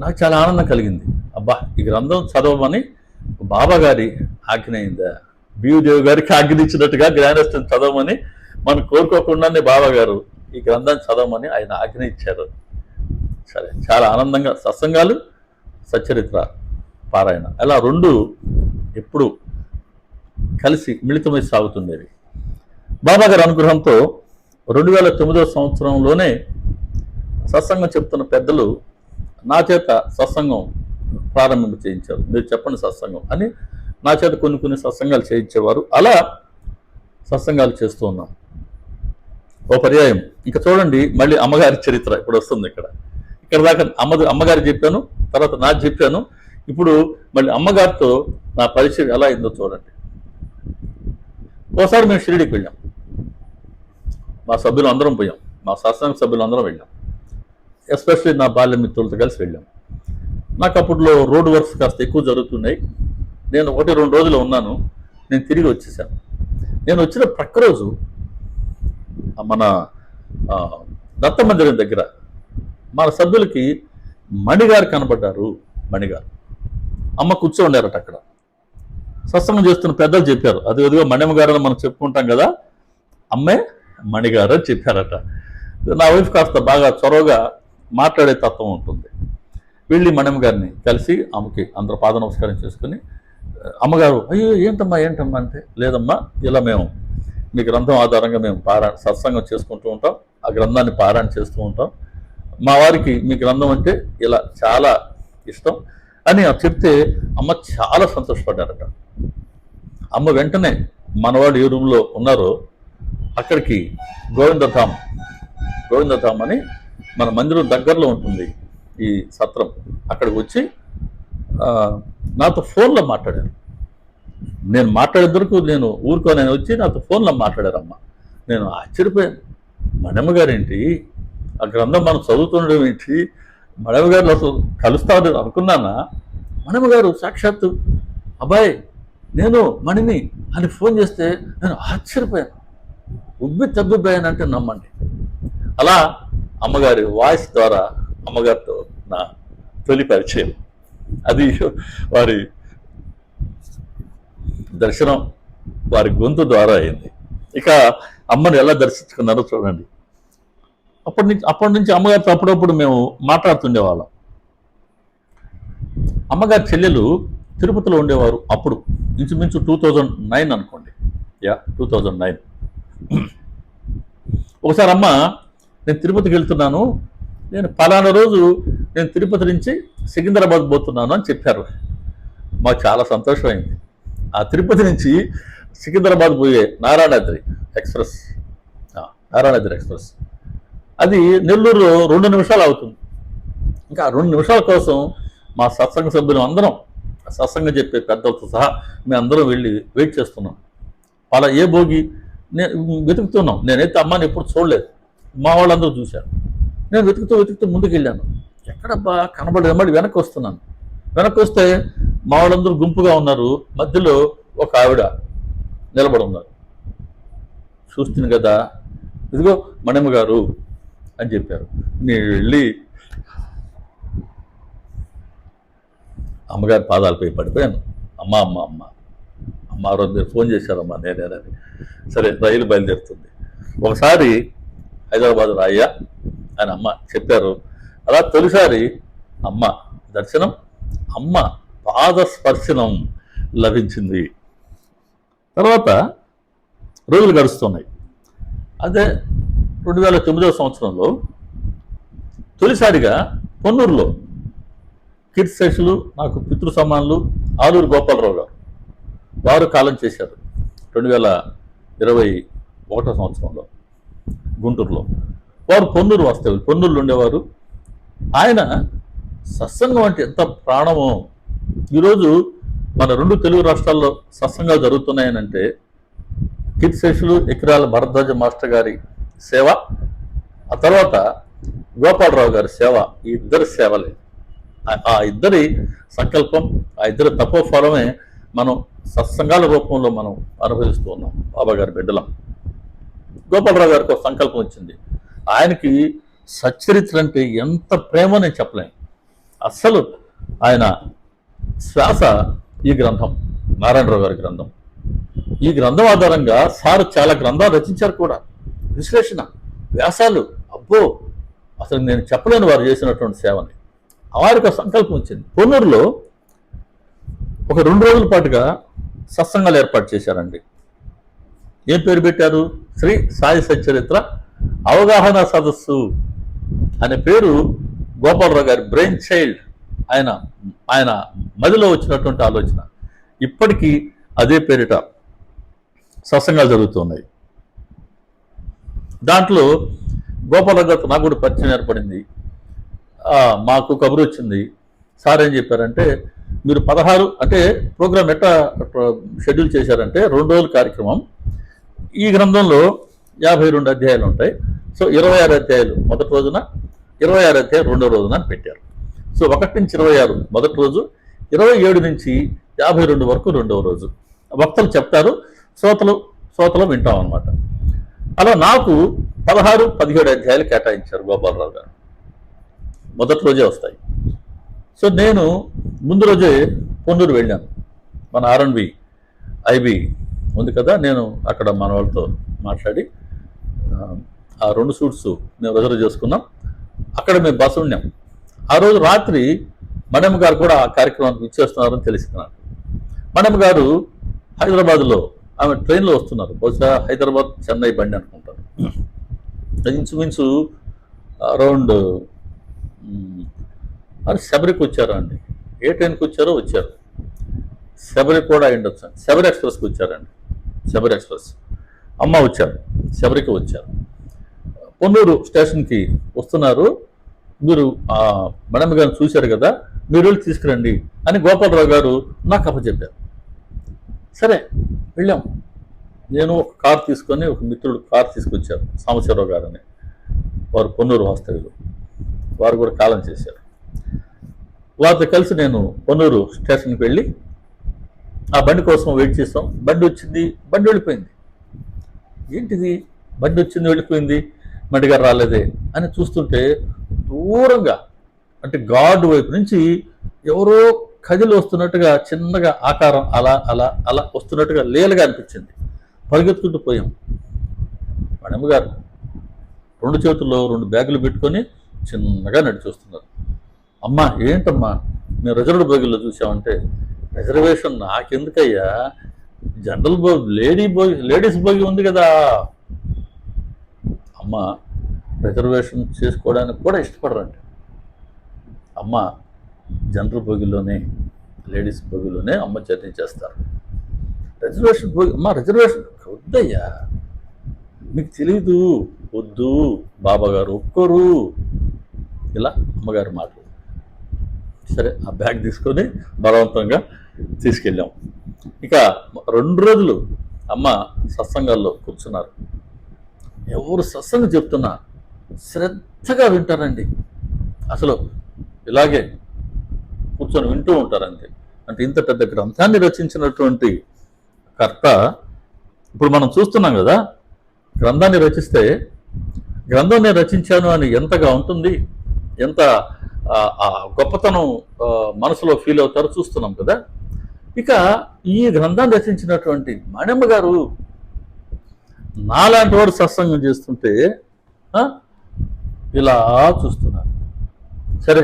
నాకు చాలా ఆనందం కలిగింది. అబ్బా, ఈ గ్రంథం చదవమని బాబా గారి ఆజ్ఞ అయిందా, బీయుదేవి గారికి ఆజ్ఞించినట్టుగా జ్ఞానస్థం చదవమని మనం కోరుకోకుండానే బాబా గారు ఈ గ్రంథాన్ని చదవమని ఆయన ఆజ్ఞ ఇచ్చారు. సరే, చాలా ఆనందంగా సత్సంగాలు, సచ్చరిత్ర పారాయణ అలా 2 ఎప్పుడు కలిసి మిళితమై సాగుతుండేవి. బాబా గారి అనుగ్రహంతో 2009 సంవత్సరంలోనే సత్సంగం చెప్తున్న పెద్దలు నా చేత సత్సంగం ప్రారంభం చేయించారు. మీరు చెప్పండి సత్సంగం అని నా చేత కొన్ని సత్సంగాలు చేయించేవారు. అలా సత్సంగాలు చేస్తూ ఉన్నాం. ఓ పర్యాయం ఇంకా చూడండి, మళ్ళీ అమ్మగారి చరిత్ర ఇప్పుడు వస్తుంది. ఇక్కడ దాకా అమ్మగారు చెప్పాను, తర్వాత నాకు చెప్పాను, ఇప్పుడు మళ్ళీ అమ్మగారితో నా పరిచయం ఎలా అయిందో చూడండి. ఓసారి మేము షిరిడికి వెళ్ళాం, మా సభ్యులు అందరం పోయాం, మా సత్సంగ సభ్యులు అందరం వెళ్ళాం. ఎస్పెషల్లీ నా బాల్య మిత్రులతో కలిసి వెళ్ళాం. నాకు అప్పట్లో రోడ్డు వర్క్స్ కాస్త ఎక్కువ జరుగుతున్నాయి. నేను 1-2 రోజులు ఉన్నాను, నేను తిరిగి వచ్చేసాను. నేను వచ్చిన ప్రక్క రోజు మన ఆ, దత్త మందిరం దగ్గర మన సభ్యులకి మణిగారు కనబడ్డారు. మణిగారు అమ్మ కూర్చో ఉండారట అక్కడ. సత్సంగం చేస్తున్న పెద్దలు చెప్పారు, అది అదిగో మణిమ్మ గారు అని మనం చెప్పుకుంటాం కదా, అమ్మే మణిగారు అని చెప్పారట. నా వైఫ్ కాస్త బాగా చొరవగా మాట్లాడే తత్వం ఉంటుంది. వెళ్ళి మణిమ్మ గారిని కలిసి ఆమెకి అందరూ పాద నమస్కారం చేసుకుని, అమ్మగారు అయ్యో ఏంటమ్మా ఏంటమ్మా అంటే, లేదమ్మా ఇలా మేము మీ గ్రంథం ఆధారంగా మేము సత్సంగం చేసుకుంటూ ఉంటాం, ఆ గ్రంథాన్ని పారాయణ చేస్తూ ఉంటాం, మా వారికి మీ గ్రంథం అంటే ఇలా చాలా ఇష్టం అని చెప్తే అమ్మ చాలా సంతోషపడ్డారట. అమ్మ వెంటనే మనవాడు ఏ రూమ్లో ఉన్నారో అక్కడికి గోవిందధామ్ అని మన మందిరం దగ్గరలో ఉంటుంది ఈ సత్రం, అక్కడికి వచ్చి నాతో ఫోన్లో మాట్లాడారు. నేను మాట్లాడేందుకు నేను వచ్చి నాతో ఫోన్లో మాట్లాడారమ్మ. నేను ఆశ్చర్యపోయాను. మణిమ్మ గారేంటి, ఆ గ్రంథం మనం చదువుతుండడం ఏంటి, మణిమ్మ గారు అసలు కలుస్తామని అనుకున్నానా? మణిమ్మ గారు సాక్షాత్తు అబ్బాయి నేను మణిని అని ఫోన్ చేస్తే నేను ఆశ్చర్యపోయాను, తబ్బిపోయానంటే నమ్మండి. అలా అమ్మగారి వాయిస్ ద్వారా అమ్మగారితో నా తొలి పరిచయం. అది వారి దర్శనం వారి గొంతు ద్వారా అయింది. ఇక అమ్మని ఎలా దర్శించుకున్నారో చూడండి. అప్పటి నుంచి అమ్మగారితో అప్పుడప్పుడు మేము మాట్లాడుతుండేవాళ్ళం. అమ్మగారి చెల్లెలు తిరుపతిలో ఉండేవారు అప్పుడు, ఇంచుమించు 2009 అనుకోండి. 2009. ఒకసారి అమ్మ నేను తిరుపతికి వెళ్తున్నాను, నేను పలానా రోజు నేను తిరుపతి నుంచి సికింద్రాబాద్ పోతున్నాను అని చెప్పారు. మాకు చాలా సంతోషమైంది. ఆ తిరుపతి నుంచి సికింద్రాబాద్ పోయే నారాయణాద్రి ఎక్స్ప్రెస్ అది నెల్లూరులో 2 నిమిషాలు అవుతుంది. ఇంకా 2 నిమిషాల కోసం మా సత్సంగ సభ్యులు అందరం, సత్సంగం చెప్పే పెద్దలతో సహా మేము అందరం వెళ్ళి వెయిట్ చేస్తున్నాం. అలా ఏ భోగి వెతుకుతున్నాం. నేనైతే అమ్మాని ఎప్పుడు చూడలేదు, మా వాళ్ళందరూ చూశారు. నేను వెతుకుతూ ముందుకు వెళ్ళాను. ఎక్కడబ్బా కనబడి వెనక్కి వస్తున్నాను. వెనక్కి వస్తే మా వాళ్ళందరూ గుంపుగా ఉన్నారు, మధ్యలో ఒక ఆవిడ నిలబడి ఉన్నారు. చూస్తుంది కదా, ఇదిగో మణిమ్మ గారు అని చెప్పారు. నేను వెళ్ళి అమ్మగారి పాదాలపై పడిపోయాను. అమ్మ అమ్మ అమ్మ అమ్మ ఆ రోజు మీరు ఫోన్ చేశారమ్మా నేనేనని. సరే రైలు బయలుదేరుతుంది, ఒకసారి హైదరాబాద్ రాయ్యా అని అమ్మ చెప్పారు. అలా తొలిసారి అమ్మ దర్శనం, అమ్మ పాదస్పర్శనం లభించింది. తర్వాత రోజులు గడుస్తున్నాయి. అదే 2009వ సంవత్సరంలో తొలిసారిగా పొన్నూరులో కీర్తిశేషులు, నాకు పితృ సమానులు ఆలూరు గోపాలరావు గారు వారు కాలం చేశారు 2021 సంవత్సరంలో గుంటూరులో. వారు పొన్నూరు వాస్తవ్యులు, పొన్నూరులో ఉండేవారు. ఆయన సత్సంగం అంటే ఎంత ప్రాణమో. ఈరోజు మన 2 తెలుగు రాష్ట్రాల్లో సత్సంగాలు జరుగుతున్నాయనంటే కీర్తిశేషులు ఎకిరాల భరద్వాజ మాస్టర్ గారి సేవ, ఆ తర్వాత గోపాలరావు గారి సేవ, ఈ ఇద్దరి సేవలే. ఆ ఇద్దరి సంకల్పం, ఆ ఇద్దరి తపోఫలమే మనం సత్సంగాల రూపంలో మనం అనుభవిస్తూ ఉన్నాం. బాబా గారి బిడ్డలం. గోపాలరావు గారికి ఒక సంకల్పం వచ్చింది. ఆయనకి సచ్చరిత్ర అంటే ఎంత ప్రేమో నేను చెప్పలేను. అస్సలు ఆయన శ్వాస ఈ గ్రంథం, నారాయణరావు గారి గ్రంథం. ఈ గ్రంథం ఆధారంగా సార్ చాలా గ్రంథాలు రచించారు కూడా, విశ్లేషణ వ్యాసాలు. అబ్బో అసలు నేను చెప్పలేను వారు చేసినటువంటి సేవని. వారికి ఒక సంకల్పం వచ్చింది. పొన్నూరులో ఒక 2 రోజుల పాటుగా సత్సంగాలు ఏర్పాటు చేశారండి. ఏం పేరు పెట్టారు? శ్రీ సాయి సచ్చరిత్ర అవగాహన సదస్సు అనే పేరు గోపాలరావు గారి బ్రెయిన్ చైల్డ్, ఆయన మదిలో వచ్చినటువంటి ఆలోచన. ఇప్పటికీ అదే పేరిట సత్సంగాలు జరుగుతున్నాయి. దాంట్లో గోపాలరావు గారితో నాకు కూడా పరిచయం ఏర్పడింది. మాకు కబురు వచ్చింది. సార్ ఏం చెప్పారంటే, మీరు 16 అంటే ప్రోగ్రామ్ ఎట్లా షెడ్యూల్ చేశారంటే 2 రోజుల కార్యక్రమం. ఈ గ్రంథంలో 52 అధ్యాయాలు ఉంటాయి. సో 26 అధ్యాయాలు మొదటి రోజున, 26 అధ్యాయాలు రెండో రోజున అని పెట్టారు. సో 1 నుంచి 26 మొదటి రోజు, 27 నుంచి 52 వరకు రెండవ రోజు. వక్తలు చెప్తారు, శ్రోతలు వింటాం అనమాట. అలా నాకు 16-17 అధ్యాయాలు కేటాయించారు గోపాలరావు గారు. మొదటి రోజే వస్తాయి. సో నేను ముందు రోజే పొన్నూరు వెళ్ళాను. మన R&B IB ఉంది కదా, నేను అక్కడ మన వాళ్ళతో మాట్లాడి ఆ 2 సూట్స్ మేము రిజర్వ్ చేసుకున్నాం. అక్కడ మేము బస్సు ఉన్నాం. ఆ రోజు రాత్రి మణమ్మ గారు కూడా ఆ కార్యక్రమానికి ఇచ్చేస్తున్నారని తెలిసింది నాకు. మణమ్మ గారు హైదరాబాద్లో ఆమె ట్రైన్లో వస్తున్నారు. బహుశా హైదరాబాద్ చెన్నై బండి అనుకుంటారు. ఇంచుమించు అరౌండ్ శబరికి వచ్చారా అండి, ఏ ట్రైన్కి వచ్చారు. శబరి కూడా అయిండొచ్చు. శబరి ఎక్స్ప్రెస్కి వచ్చారండి. శబరి ఎక్స్ప్రెస్ అమ్మ వచ్చారు, శబరికి వచ్చారు. పొన్నూరు స్టేషన్కి వస్తున్నారు. మీరు మణమ్మ గారిని చూశారు కదా, మీరు వెళ్ళి తీసుకురండి అని గోపాలరావు గారు నాకు అప్పచెప్పారు. సరే వెళ్ళాం. నేను ఒక కార్ తీసుకొని, ఒక మిత్రుడు కార్ తీసుకొచ్చారు, సాంబశివరావు గారు అని. వారు పొన్నూరు వాస్తవ్యులు. వారు కూడా కాలం చేశారు. వారితో కలిసి నేను పొన్నూరు స్టేషన్కి వెళ్ళి ఆ బండి కోసం వెయిట్ చేస్తాం. బండి వచ్చింది, బండి వెళ్ళిపోయింది. ఏంటిది, బండి వచ్చింది వెళ్ళిపోయింది, బండి గారు రాలేదే అని చూస్తుంటే దూరంగా అంటే గార్డు వైపు నుంచి ఎవరో కదిలి వస్తున్నట్టుగా చిన్నగా ఆకారం అలా అలా అలా వస్తున్నట్టుగా లీలగా అనిపించింది. పరిగెత్తుకుంటూ పోయాం. మణమ్మ గారు 2 చేతుల్లో 2 బ్యాగులు పెట్టుకొని చిన్నగా నడిచి వస్తున్నారు. అమ్మా ఏంటమ్మా మేము రిజర్వ్డ్ బోగిలో చూసామంటే, రిజర్వేషన్ నాకెందుకయ్యా, జనరల్ బోగి లేడీస్ బోగి ఉంది కదా. అమ్మ రిజర్వేషన్ చేసుకోవడానికి కూడా ఇష్టపడరండి. అమ్మ జనరల్ బోగిలోనే, లేడీస్ బోగిలోనే అమ్మ జర్నీ చేస్తారు. రిజర్వేషన్ బోగి అమ్మ రిజర్వేషన్ వద్దయ్యా, మీకు తెలీదు, వద్దు, బాబా గారు ఒప్పుకోరు, ఇలా అమ్మగారు మాటలు. సరే ఆ బ్యాగ్ తీసుకొని బలవంతంగా తీసుకెళ్ళాం. ఇక 2 రోజులు అమ్మ సత్సంగాల్లో కూర్చున్నారు. ఎవరు సత్సంగం చెప్తున్నా శ్రద్ధగా వింటారండి. అసలు ఇలాగే కూర్చొని వింటూ ఉంటారంతే. అంటే ఇంత పెద్ద గ్రంథాన్ని రచించినటువంటి కర్త, ఇప్పుడు మనం చూస్తున్నాం కదా, గ్రంథాన్ని రచిస్తే గ్రంథం నేను రచించాను అని ఎంతగా ఉంటుంది, ఎంత గొప్పతనం మనసులో ఫీల్ అవుతారో చూస్తున్నాం కదా. ఇక ఈ గ్రంథాన్ని రచించినటువంటి మణమ్మ గారు నాలాంటి వాడు సత్సంగం చేస్తుంటే ఇలా చూస్తున్నారు. సరే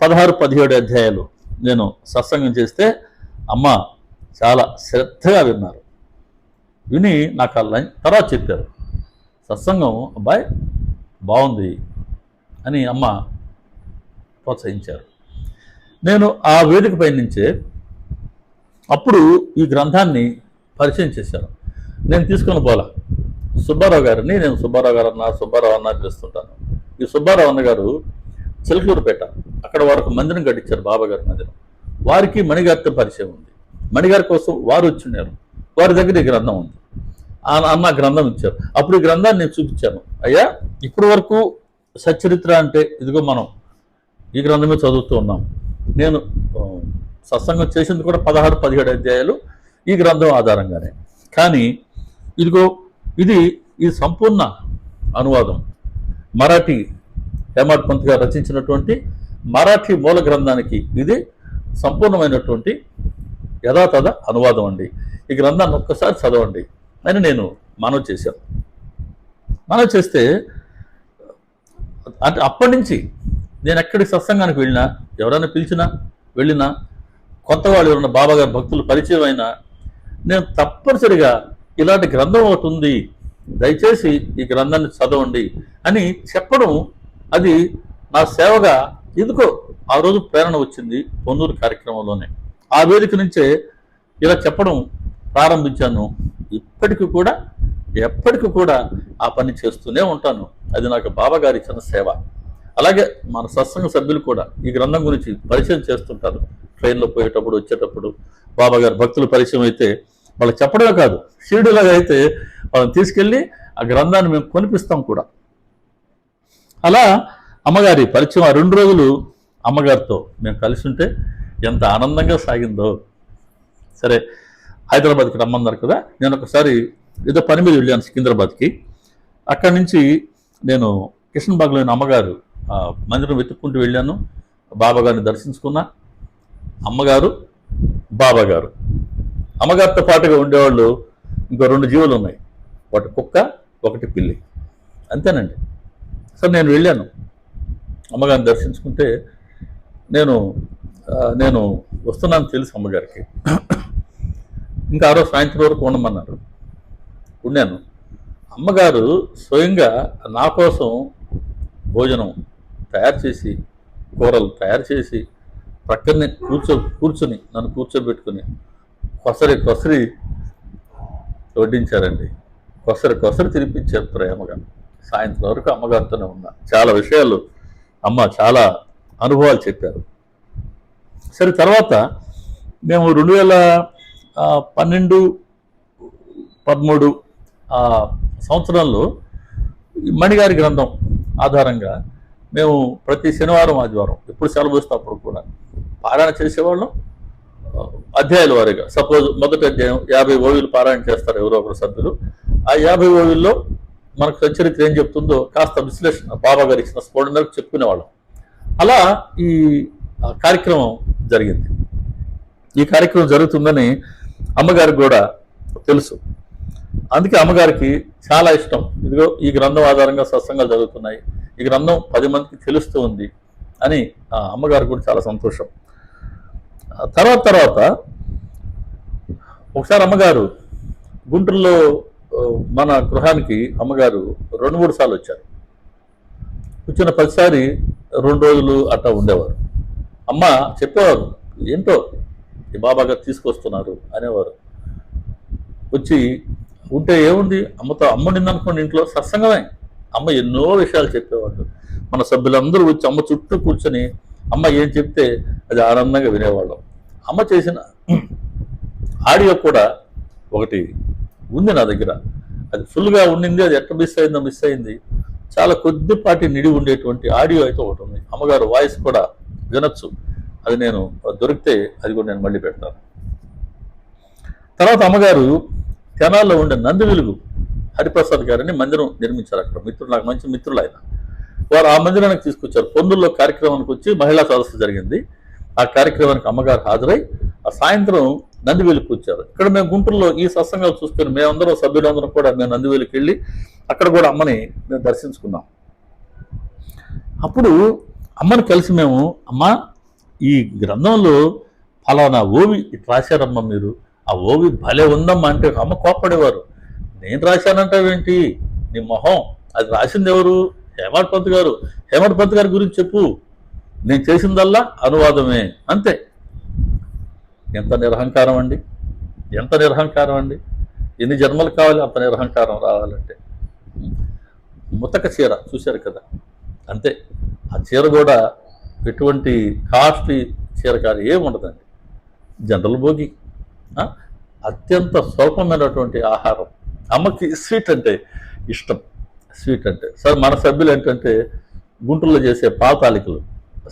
16-17 అధ్యాయాలు నేను సత్సంగం చేస్తే అమ్మ చాలా శ్రద్ధగా విన్నారు. విని నాకు తర్వాత చెప్పారు, సత్సంగం అబ్బాయి బాగుంది అని అమ్మ ప్రోత్సహించారు. నేను ఆ వేదిక పై నుంచే అప్పుడు ఈ గ్రంథాన్ని పరిచయం చేశాను. నేను తీసుకుని పోలా సుబ్బారావు గారిని, నేను సుబ్బారావు గారు అన్న చేస్తుంటాను. ఈ సుబ్బారావు అన్న గారు చిలకలూరుపేట, అక్కడ వారికి మందిరం కట్టించారు, బాబాగారి మందిరం. వారికి మణిగారితో పరిచయం ఉంది. మణిగారి కోసం వారు వచ్చిన్నారు. వారి దగ్గర ఈ గ్రంథం ఉంది. అన్న గ్రంథం ఇచ్చారు. అప్పుడు ఈ గ్రంథాన్ని నేను చూపించాను. అయ్యా ఇప్పటి వరకు సచ్చరిత్ర అంటే ఇదిగో మనం ఈ గ్రంథమే చదువుతూ ఉన్నాం. నేను సత్సంగం చేసింది కూడా 16-17 అధ్యాయాలు ఈ గ్రంథం ఆధారంగానే. కానీ ఇదిగో ఇది సంపూర్ణ అనువాదం. మరాఠీ హేమాడ్ పంత్ గారు రచించినటువంటి మరాఠీ మూల గ్రంథానికి ఇది సంపూర్ణమైనటువంటి యథాతథ అనువాదం అండి. ఈ గ్రంథాన్ని ఒక్కసారి చదవండి అని నేను మనవి చేశాను. మనవి చేస్తే అంటే అప్పటి నుంచి నేను ఎక్కడికి సత్సంగానికి వెళ్ళినా, ఎవరైనా పిలిచినా వెళ్ళినా, కొత్త వాళ్ళు ఎవరైనా బాబాగారి భక్తులు పరిచయం అయినా, నేను తప్పనిసరిగా ఇలాంటి గ్రంథం ఒకటి ఉంది, దయచేసి ఈ గ్రంథాన్ని చదవండి అని చెప్పడం, అది నా సేవగా ఎందుకో ఆ రోజు ప్రేరణ వచ్చింది. పొన్నూరు కార్యక్రమంలోనే ఆ వేదిక నుంచే ఇలా చెప్పడం ప్రారంభించాను. ఎప్పటికీ కూడా ఆ పని చేస్తూనే ఉంటాను. అది నాకు బాబా గారి ఇచ్చిన సేవ. అలాగే మన సత్సంగ సభ్యులు కూడా ఈ గ్రంథం గురించి పరిచయం చేస్తుంటారు. ట్రైన్లో పోయేటప్పుడు, వచ్చేటప్పుడు బాబా గారి భక్తులు పరిచయం అయితే వాళ్ళకి చెప్పడమే కాదు, షీర్డీలాగా అయితే వాళ్ళని తీసుకెళ్ళి ఆ గ్రంథాన్ని మేము కొనిపిస్తాం కూడా. అలా అమ్మగారి పరిచయం ఆ 2 రోజులు అమ్మగారితో మేము కలిసి ఉంటే ఎంత ఆనందంగా సాగిందో. సరే హైదరాబాద్కి రమ్మన్నారు కదా, నేను ఒకసారి ఏదో పని మీద వెళ్ళాను సికింద్రాబాద్కి. అక్కడి నుంచి నేను కిషన్బాగ్లోని అమ్మగారు మందిరం వెతుక్కుంటూ వెళ్ళాను. బాబాగారిని దర్శించుకున్నా. అమ్మగారు, బాబాగారు. అమ్మగారితో పాటుగా ఉండేవాళ్ళు ఇంకో 2 జీవులు ఉన్నాయి. ఒకటి కుక్క, ఒకటి పిల్లి. అంతేనండి. సరే నేను వెళ్ళాను అమ్మగారిని దర్శించుకుంటే. నేను వస్తున్నాను తెలుసు అమ్మగారికి. ఇంకా ఆ రోజు సాయంత్రం వరకు ఉండమన్నారు. ఉండాను. అమ్మగారు స్వయంగా నా కోసం భోజనం తయారు చేసి, కూరలు తయారు చేసి, ప్రక్కనే కూర్చొని నన్ను కూర్చోబెట్టుకుని కొసరి వడ్డించారండి. కొసరి తినిపించారు ప్రేమగా. సాయంత్రం వరకు అమ్మగారితోనే ఉన్నా. చాలా విషయాలు అమ్మ చాలా అనుభవాలు చెప్పారు. సరే తర్వాత మేము 2012-13 సంవత్సరంలో మణిగారి గ్రంథం ఆధారంగా మేము ప్రతి శనివారం ఆదివారం ఎప్పుడు సెలవు వస్తే అప్పుడు కూడా పారాయణ చేసేవాళ్ళం. అధ్యాయుల వారీగా సపోజ్ మొదటి అధ్యాయం 50 ఓవిలు పారాయణ చేస్తారు ఎవరో ఒకరు సభ్యులు. ఆ 50 ఓవిల్లో మనకు సచరిత్ర ఏం చెప్తుందో కాస్త విశ్లేషణ బాబా గారు ఇచ్చిన స్ఫోటన మేరకు చెప్పుకునేవాళ్ళం. అలా ఈ కార్యక్రమం జరిగింది. ఈ కార్యక్రమం జరుగుతుందని అమ్మగారికి కూడా తెలుసు. అందుకే అమ్మగారికి చాలా ఇష్టం. ఇదిగో ఈ గ్రంథం ఆధారంగా సత్సంగాలు జరుగుతున్నాయి, ఈ గ్రంథం 10 మందికి తెలుస్తూ ఉంది అని అమ్మగారికి కూడా చాలా సంతోషం. తర్వాత ఒకసారి అమ్మగారు గుంటూరులో మన గృహానికి అమ్మగారు 2-3 సార్లు వచ్చారు. వచ్చిన ప్రతిసారి 2 రోజులు అట్లా ఉండేవారు. అమ్మ చెప్పేవారు, ఏంటో ఈ బాబా గారు తీసుకొస్తున్నారు అనేవారు. వచ్చి ఉంటే ఏముంది, అమ్మ నిందనుకోండి ఇంట్లో సత్సంగమే. అమ్మ ఎన్నో విషయాలు చెప్పేవాళ్ళు. మన సభ్యులందరూ వచ్చి అమ్మ చుట్టూ కూర్చొని అమ్మ ఏం చెప్తే అది ఆనందంగా వినేవాళ్ళం. అమ్మ చేసిన ఆడియో కూడా ఒకటి ఉంది నా దగ్గర. అది ఫుల్గా ఉండింది. అది ఎట్లా మిస్ అయింది. చాలా కొద్దిపాటి నిడి ఉండేటువంటి ఆడియో అయితే ఒకటి ఉంది. అమ్మగారు వాయిస్ కూడా వినొచ్చు. అది నేను దొరికితే అది కూడా నేను మళ్ళీ పెడతాను. తర్వాత అమ్మగారు తెనాల్లో ఉండే నంది వెలుగు హరిప్రసాద్ గారిని మందిరం నిర్మించారు. అక్కడ మిత్రులు, నాకు మంచి మిత్రులు ఆయన. వారు ఆ మందిరానికి తీసుకొచ్చారు. పొందుల్లో కార్యక్రమానికి వచ్చి మహిళా సదస్సు జరిగింది. ఆ కార్యక్రమానికి అమ్మగారు హాజరై ఆ సాయంత్రం నందివేలుకి వచ్చారు. ఇక్కడ మేము గుంటూరులో ఈ సత్సంగాలు చూసుకొని మేమందరం సభ్యులందరం కూడా మేము నందివేలుకి వెళ్ళి అక్కడ కూడా అమ్మని మేము దర్శించుకున్నాం. అప్పుడు అమ్మని కలిసి మేము, అమ్మ ఈ గ్రంథంలో ఫలానా ఓవి ఇటు రాశారమ్మ మీరు, ఆ ఓవి భలే ఉందమ్మా అంటే అమ్మ కోప్పడేవారు. నేను రాశానంటావేంటి, నీ మొహం, అది రాసింది ఎవరు, హేమడ్ పంత్ గారు. హేమడ్ పంత్ గారి గురించి చెప్పు, నేను చేసిందల్లా అనువాదమే, అంతే. ఎంత నిరహంకారం అండి, ఎంత నిరహంకారం అండి. ఎన్ని జన్మలు కావాలి అంత నిరహంకారం రావాలంటే. ముతక చీర చూశారు కదా, అంతే. ఆ చీర కూడా ఎటువంటి కాస్ట్లీ చీర కాదు, ఏముండదండి. జనరల్ భోగి, అత్యంత స్వల్పమైనటువంటి ఆహారం. అమ్మకి స్వీట్ అంటే ఇష్టం. స్వీట్ అంటే సార్ మన సభ్యులు ఏంటంటే గుంటూరులో చేసే పాల తాలికలు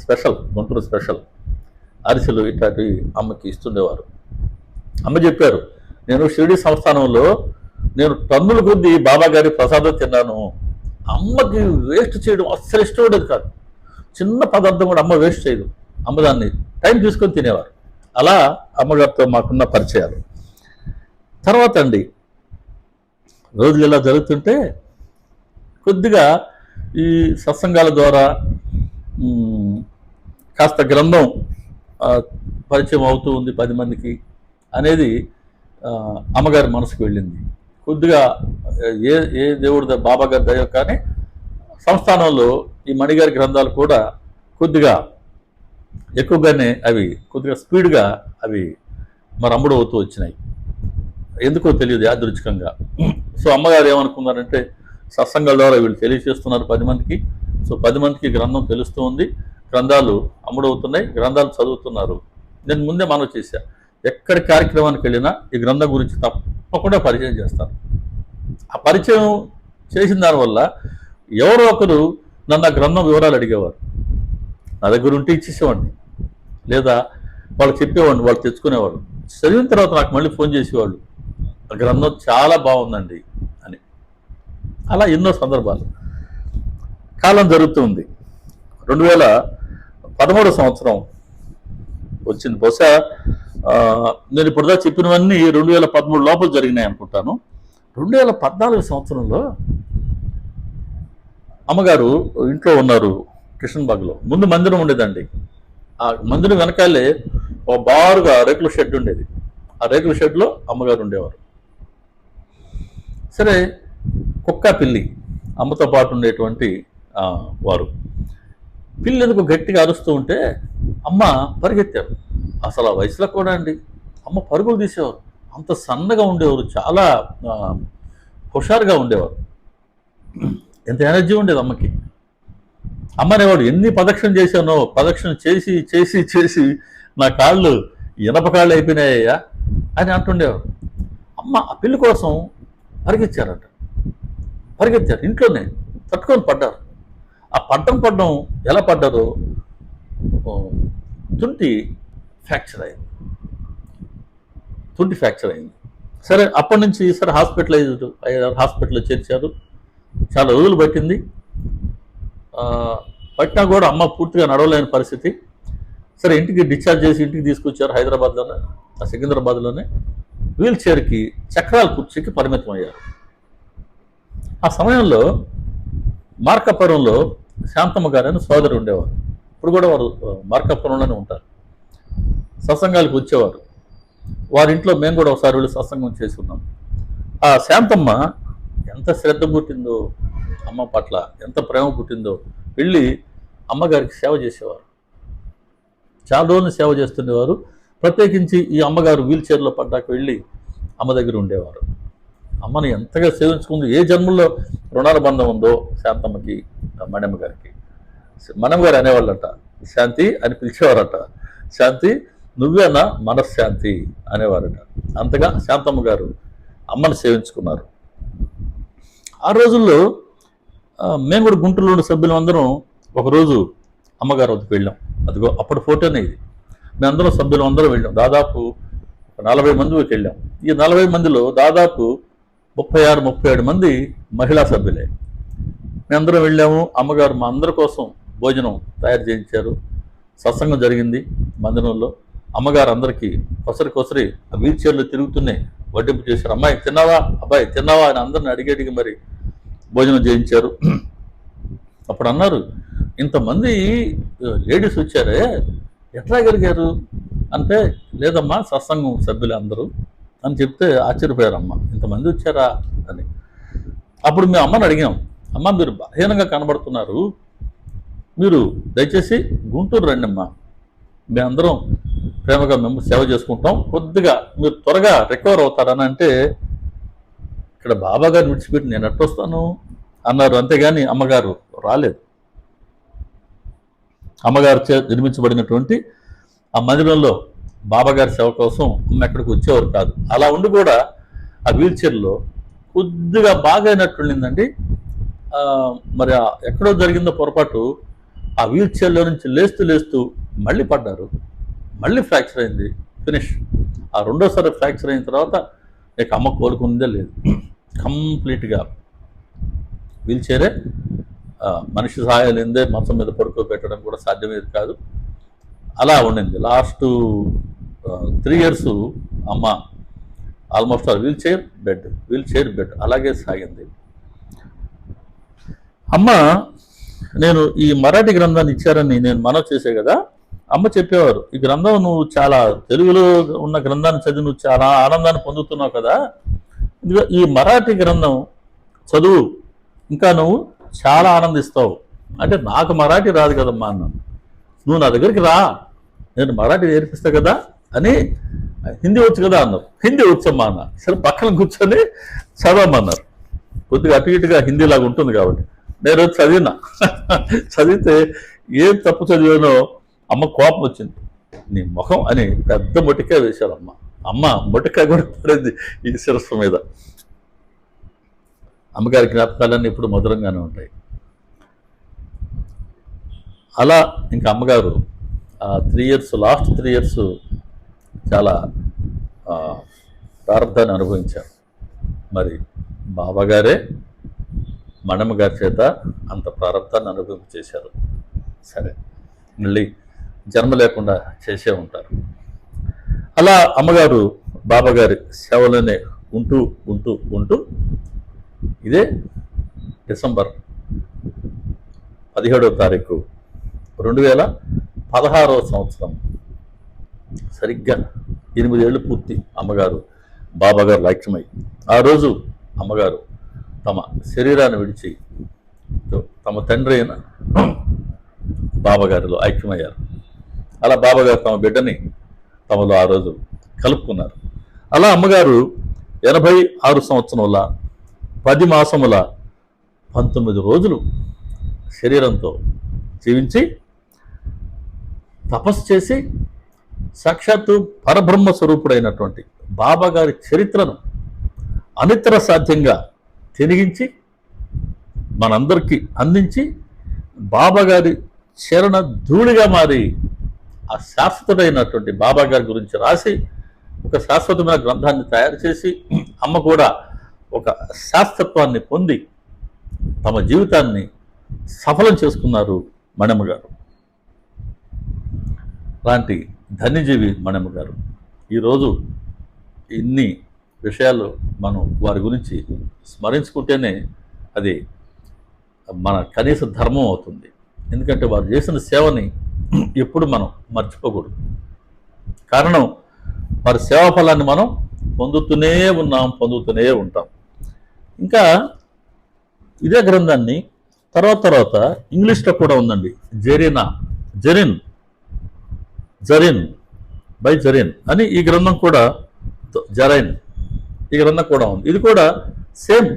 స్పెషల్, గుంటూరు స్పెషల్ అరిసెలు ఇట్లాంటివి అమ్మకి ఇస్తుండేవారు. అమ్మ చెప్పారు, నేను షిరిడి సంస్థానంలో నేను టన్నుల కొద్దీ బాబా గారి ప్రసాదం తిన్నాను. అమ్మకి వేస్ట్ చేయడం అస్సలు ఇష్టం ఉండేది కాదు. చిన్న పదార్థం కూడా అమ్మ వేస్ట్ చేయదు. అమ్మ దాన్ని టైం తీసుకొని తినేవారు. అలా అమ్మగారితో మాకున్న పరిచయాలు. తర్వాత అండి రోజులు ఇలా జరుగుతుంటే కొద్దిగా ఈ సత్సంగాల ద్వారా కాస్త గ్రంథం పరిచయం అవుతూ ఉంది 10 మందికి అనేది అమ్మగారి మనసుకు వెళ్ళింది. కొద్దిగా ఏ దేవుడి బాబా గారి దయ కానీ సంస్థానంలో ఈ మణిగారి గ్రంథాలు కూడా కొద్దిగా ఎక్కువగానే అవి కొద్దిగా స్పీడ్గా అవి మరి అమ్ముడు అవుతూ వచ్చినాయి. ఎందుకో తెలియదు, యాదృచ్ఛికంగా. సో అమ్మగారు ఏమనుకున్నారంటే సత్సంగాల ద్వారా వీళ్ళు తెలియజేస్తున్నారు 10 మందికి. సో 10 మందికి గ్రంథం తెలుస్తూ ఉంది, గ్రంథాలు అమ్ముడవుతున్నాయి, గ్రంథాలు చదువుతున్నారు. నేను ముందే మనవి చేశా, ఎక్కడి కార్యక్రమానికి వెళ్ళినా ఈ గ్రంథం గురించి తప్పకుండా పరిచయం చేస్తాను. ఆ పరిచయం చేసిన దానివల్ల ఎవరో ఒకరు నన్ను ఆ గ్రంథం వివరాలు అడిగేవారు. నా దగ్గర ఉంటే ఇచ్చేసేవాడిని, లేదా వాళ్ళు చెప్పేవాడిని, వాళ్ళు తెచ్చుకునేవాళ్ళు. చదివిన తర్వాత నాకు మళ్ళీ ఫోన్ చేసేవాళ్ళు, ఆ గ్రంథం చాలా బాగుందండి అని. అలా ఎన్నో సందర్భాలు. కాలం జరుగుతుంది. 2013 సంవత్సరం వచ్చింది. బహుశా నేను ఇప్పుడుదా చెప్పినవన్నీ 2013 లోపల జరిగినాయి అనుకుంటాను. 2014 సంవత్సరంలో అమ్మగారు ఇంట్లో ఉన్నారు కిషన్బాగ్లో. ముందు మందిరం ఉండేదండి. ఆ మందిరం వెనకాలే ఒక బారుగా రేకుల షెడ్ ఉండేది. ఆ రేకుల షెడ్లో అమ్మగారు ఉండేవారు. సరే, కుక్క పిల్లి అమ్మతో పాటు ఉండేటువంటి వారు పిల్లి ఎందుకు గట్టిగా అరుస్తూ ఉంటే అమ్మ పరిగెత్తారు. అసలు ఆ వయసులో కూడా అండి అమ్మ పరుగులు తీసేవారు. అంత సన్నగా ఉండేవారు, చాలా హుషారుగా ఉండేవారు. ఎంత ఎనర్జీ ఉండేది అమ్మకి. అమ్మనేవాడు ఎన్ని ప్రదక్షిణ చేశానో, ప్రదక్షిణ చేసి చేసి చేసి నా కాళ్ళు ఇనప కాళ్ళు అయిపోయినాయ్యా అని అంటుండేవారు. అమ్మ ఆ పిల్లి కోసం పరిగెత్తారట. పరిగెత్తారు, ఇంట్లోనే తట్టుకొని పడ్డారు. ఆ పడ్డం ఎలా పడ్డారో తుంటి ఫ్రాక్చర్ అయింది. తుంటి ఫ్రాక్చర్ అయింది. సరే, అప్పటి నుంచి సరే హాస్పిటల్లో చేర్చారు. చాలా రోజులు పట్టింది. పట్టినా కూడా అమ్మ పూర్తిగా నడవలేని పరిస్థితి. సరే, ఇంటికి డిశ్చార్జ్ చేసి ఇంటికి తీసుకొచ్చారు హైదరాబాద్లోనే, ఆ సికింద్రాబాద్లోనే. వీల్ చైర్కి చక్రాల కుర్చీకి పరిమితం అయ్యారు. ఆ సమయంలో మార్కాపురంలో శాంతమ్మ గారని సోదరు ఉండేవారు. ఇప్పుడు కూడా వారు మార్కాపురంలోనే ఉంటారు. సత్సంగాలకు వచ్చేవారు. వారింట్లో మేము కూడా ఒకసారి వెళ్ళి సత్సంగం చేసి ఉన్నాం. ఆ శాంతమ్మ ఎంత శ్రద్ధ పుట్టిందో అమ్మ పట్ల, ఎంత ప్రేమ పుట్టిందో. వెళ్ళి అమ్మగారికి సేవ చేసేవారు. చాలా రోజులు సేవ చేస్తుండేవారు. ప్రత్యేకించి ఈ అమ్మగారు వీల్ చైర్లో పడ్డాక వెళ్ళి అమ్మ దగ్గర ఉండేవారు. అమ్మని ఎంతగా సేవించుకుంది. ఏ జన్మల్లో రుణాల బంధం ఉందో శాంతమ్మకి, మణమ్మ గారికి. మణమ్మ గారు అనేవాళ్ళట, శాంతి అని పిలిచేవారట. శాంతి నువ్వేనా మనశ్శాంతి అనేవారట. అంతగా శాంతమ్మ గారు అమ్మని సేవించుకున్నారు. ఆ రోజుల్లో మేము కూడా గుంటూరులో ఉన్న సభ్యులందరం ఒకరోజు అమ్మగారు వద్దకు వెళ్ళాం. అదిగో అప్పుడు ఫోటోనే ఇది. మేమందరం సభ్యులందరం వెళ్ళాం. దాదాపు 40 మందికి వెళ్ళాం. ఈ 40 మందిలో దాదాపు 36-37 మంది మహిళా సభ్యులే. మేమందరం వెళ్ళాము. అమ్మగారు మా అందరి కోసం భోజనం తయారు చేయించారు. సత్సంగం జరిగింది మందిరంలో. అమ్మగారు అందరికీ కొసరి ఆ వీల్ చైర్లో తిరుగుతూనే వడ్డింపు చేశారు. అమ్మాయి తిన్నావా, అబ్బాయి తిన్నావా అని అందరిని అడిగి మరి భోజనం చేయించారు. అప్పుడు అన్నారు, ఇంతమంది లేడీస్ వచ్చారే ఎట్లా గలిగారు అంటే, లేదమ్మా సత్సంగం సభ్యులు అందరూ అని చెప్తే ఆశ్చర్యపోయారమ్మ, ఇంతమంది వచ్చారా అని. అప్పుడు మేము అమ్మని అడిగాం, అమ్మ మీరు బలహీనంగా కనబడుతున్నారు, మీరు దయచేసి గుంటూరు రండి అమ్మా, మేమందరం ప్రేమగా మేము సేవ చేసుకుంటాం, కొద్దిగా మీరు త్వరగా రికవర్ అవుతారని అంటే, ఇక్కడ బాబా గారిని విడిచిపెట్టి నేను ఎట్టొస్తాను అన్నారు. అంతేగాని అమ్మగారు రాలేదు. అమ్మగారు నిర్మించబడినటువంటి ఆ మందిరంలో బాబాగారి సేవ కోసం అమ్మ ఎక్కడికి వచ్చేవారు కాదు. అలా ఉండి కూడా ఆ వీల్ చైర్లో కొద్దిగా బాగా అయినట్టుండిందండి. మరి ఎక్కడో జరిగిందో పొరపాటు, ఆ వీల్ చైర్లో నుంచి లేస్తూ మళ్ళీ పడ్డారు. మళ్ళీ ఫ్రాక్చర్ అయింది. ఫినిష్. ఆ రెండోసారి ఫ్రాక్చర్ అయిన తర్వాత ఇక అమ్మ కోలుకుందే లేదు. కంప్లీట్గా వీల్ చైరే, మనిషి సహాయం లేదే మంచం మీద పడుకోబెట్టడం కూడా సాధ్యమేది కాదు. అలా ఉండింది. లాస్ట్ 3 years అమ్మ ఆల్మోస్ట్ వీల్ చైర్ బెడ్ అలాగే సాగింది. అమ్మ నేను ఈ మరాఠీ గ్రంథాన్ని ఇచ్చారని నేను మనవి చేసే కదా, అమ్మ చెప్పేవారు, ఈ గ్రంథం నువ్వు చాలా తెలుగులో ఉన్న గ్రంథాన్ని చదివి నువ్వు చాలా ఆనందాన్ని పొందుతున్నావు కదా, ఈ మరాఠీ గ్రంథం చదువు, ఇంకా నువ్వు చాలా ఆనందిస్తావు అంటే. నాకు మరాఠీ రాదు కదమ్మా అన్నాను. నువ్వు నా దగ్గరికి రా, నేను మరాఠీ నేర్పిస్తా కదా అని. హిందీ వచ్చు కదా అన్నారు. హిందీ వచ్చమ్మా అన్న. సరే పక్కన కూర్చొని చదవమన్నారు. కొద్దిగా అటు ఇటుగా హిందీలాగా ఉంటుంది కాబట్టి నేను చదివినా. చదివితే ఏం తప్పు చదివానో అమ్మ కోపం వచ్చింది. నీ ముఖం అని పెద్ద మొటికాయ వేశారు అమ్మ. అమ్మ మొటికాయ కూడా పడింది ఈ శిరస్సు మీద. అమ్మగారి జ్ఞాపకాలన్నీ ఇప్పుడు మధురంగానే ఉంటాయి. అలా ఇంకా అమ్మగారు లాస్ట్ 3 years చాలా ప్రారంభాన్ని అనుభవించారు. మరి బాబాగారే మణమ్మ గారి చేత అంత ప్రారంభాన్ని అనుభవం చేశారు. సరే, మళ్ళీ జన్మ లేకుండా చేసే ఉంటారు. అలా అమ్మగారు బాబాగారి సేవలోనే ఉంటూ ఉంటూ ఉంటూ ఇదే డిసెంబర్ 17వ తారీఖు 2016వ సంవత్సరం సరిగ్గా 8 ఏళ్ళు పూర్తి అమ్మగారు బాబాగారు లైక్యమై ఆ రోజు అమ్మగారు తమ శరీరాన్ని విడిచి తమ తండ్రి అయిన బాబాగారిలో ఐక్యమయ్యారు. అలా బాబాగారు తమ బిడ్డని తమలో ఆ రోజు కలుపుకున్నారు. అలా అమ్మగారు 86 సంవత్సరముల 10 మాసముల 19 రోజులు శరీరంతో జీవించి తపస్సు చేసి సాక్షాత్తు పరబ్రహ్మ స్వరూపుడైనటువంటి బాబాగారి చరిత్రను అనితర సాధ్యంగా తిరిగించి మనందరికీ అందించి బాబాగారి చరణ ధూళిగా మారి ఆ శాశ్వతుడైనటువంటి బాబాగారి గురించి రాసి ఒక శాశ్వతమైన గ్రంథాన్ని తయారు చేసి అమ్మ కూడా ఒక శాశ్వతత్వాన్ని పొంది తమ జీవితాన్ని సఫలం చేసుకున్నారు మణమ్మ గారు. లాంటి ధన్యజీవి మణమ్మ గారు. ఈరోజు ఇన్ని విషయాలు మనం వారి గురించి స్మరించుకుంటేనే అది మన కనీస ధర్మం అవుతుంది. ఎందుకంటే వారు చేసిన సేవని ఎప్పుడు మనం మర్చిపోకూడదు. కారణం వారి సేవా ఫలాన్ని మనం పొందుతూనే పొందుతూనే ఉంటాం. ఇంకా ఇదే గ్రంథాన్ని తర్వాత ఇంగ్లీష్లో కూడా ఉందండి. జరిన్ బై జరీన్ అని ఈ గ్రంథం కూడా, జరైన్ ఈ గ్రంథం కూడా ఉంది. ఇది కూడా సేమ్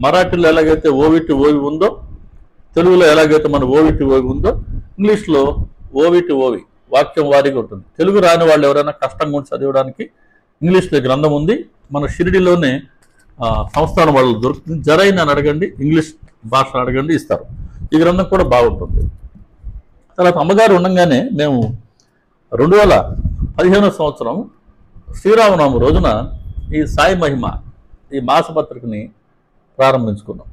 మరాఠీలో ఎలాగైతే ఓవిటి ఓవి ఉందో, తెలుగులో ఎలాగైతే మన ఓవిటి ఓవి ఉందో, ఇంగ్లీష్లో ఓవిటి ఓవి వాక్యం వారీగా ఉంటుంది. తెలుగు రాని వాళ్ళు ఎవరైనా కష్టంగా ఉండి చదవడానికి ఇంగ్లీష్లో గ్రంథం ఉంది. మన షిరిడిలోనే సంస్థానం వాళ్ళు దొరుకుతుంది. జరైన్ అని అడగండి, ఇంగ్లీష్ భాష అడగండి, ఇస్తారు. ఈ గ్రంథం కూడా బాగుంటుంది. తర్వాత అమ్మగారు ఉండగానే మేము 2015 సంవత్సరం శ్రీరామనవమి రోజున ఈ సాయి మహిమ ఈ మాసపత్రికని ప్రారంభించుకున్నాం.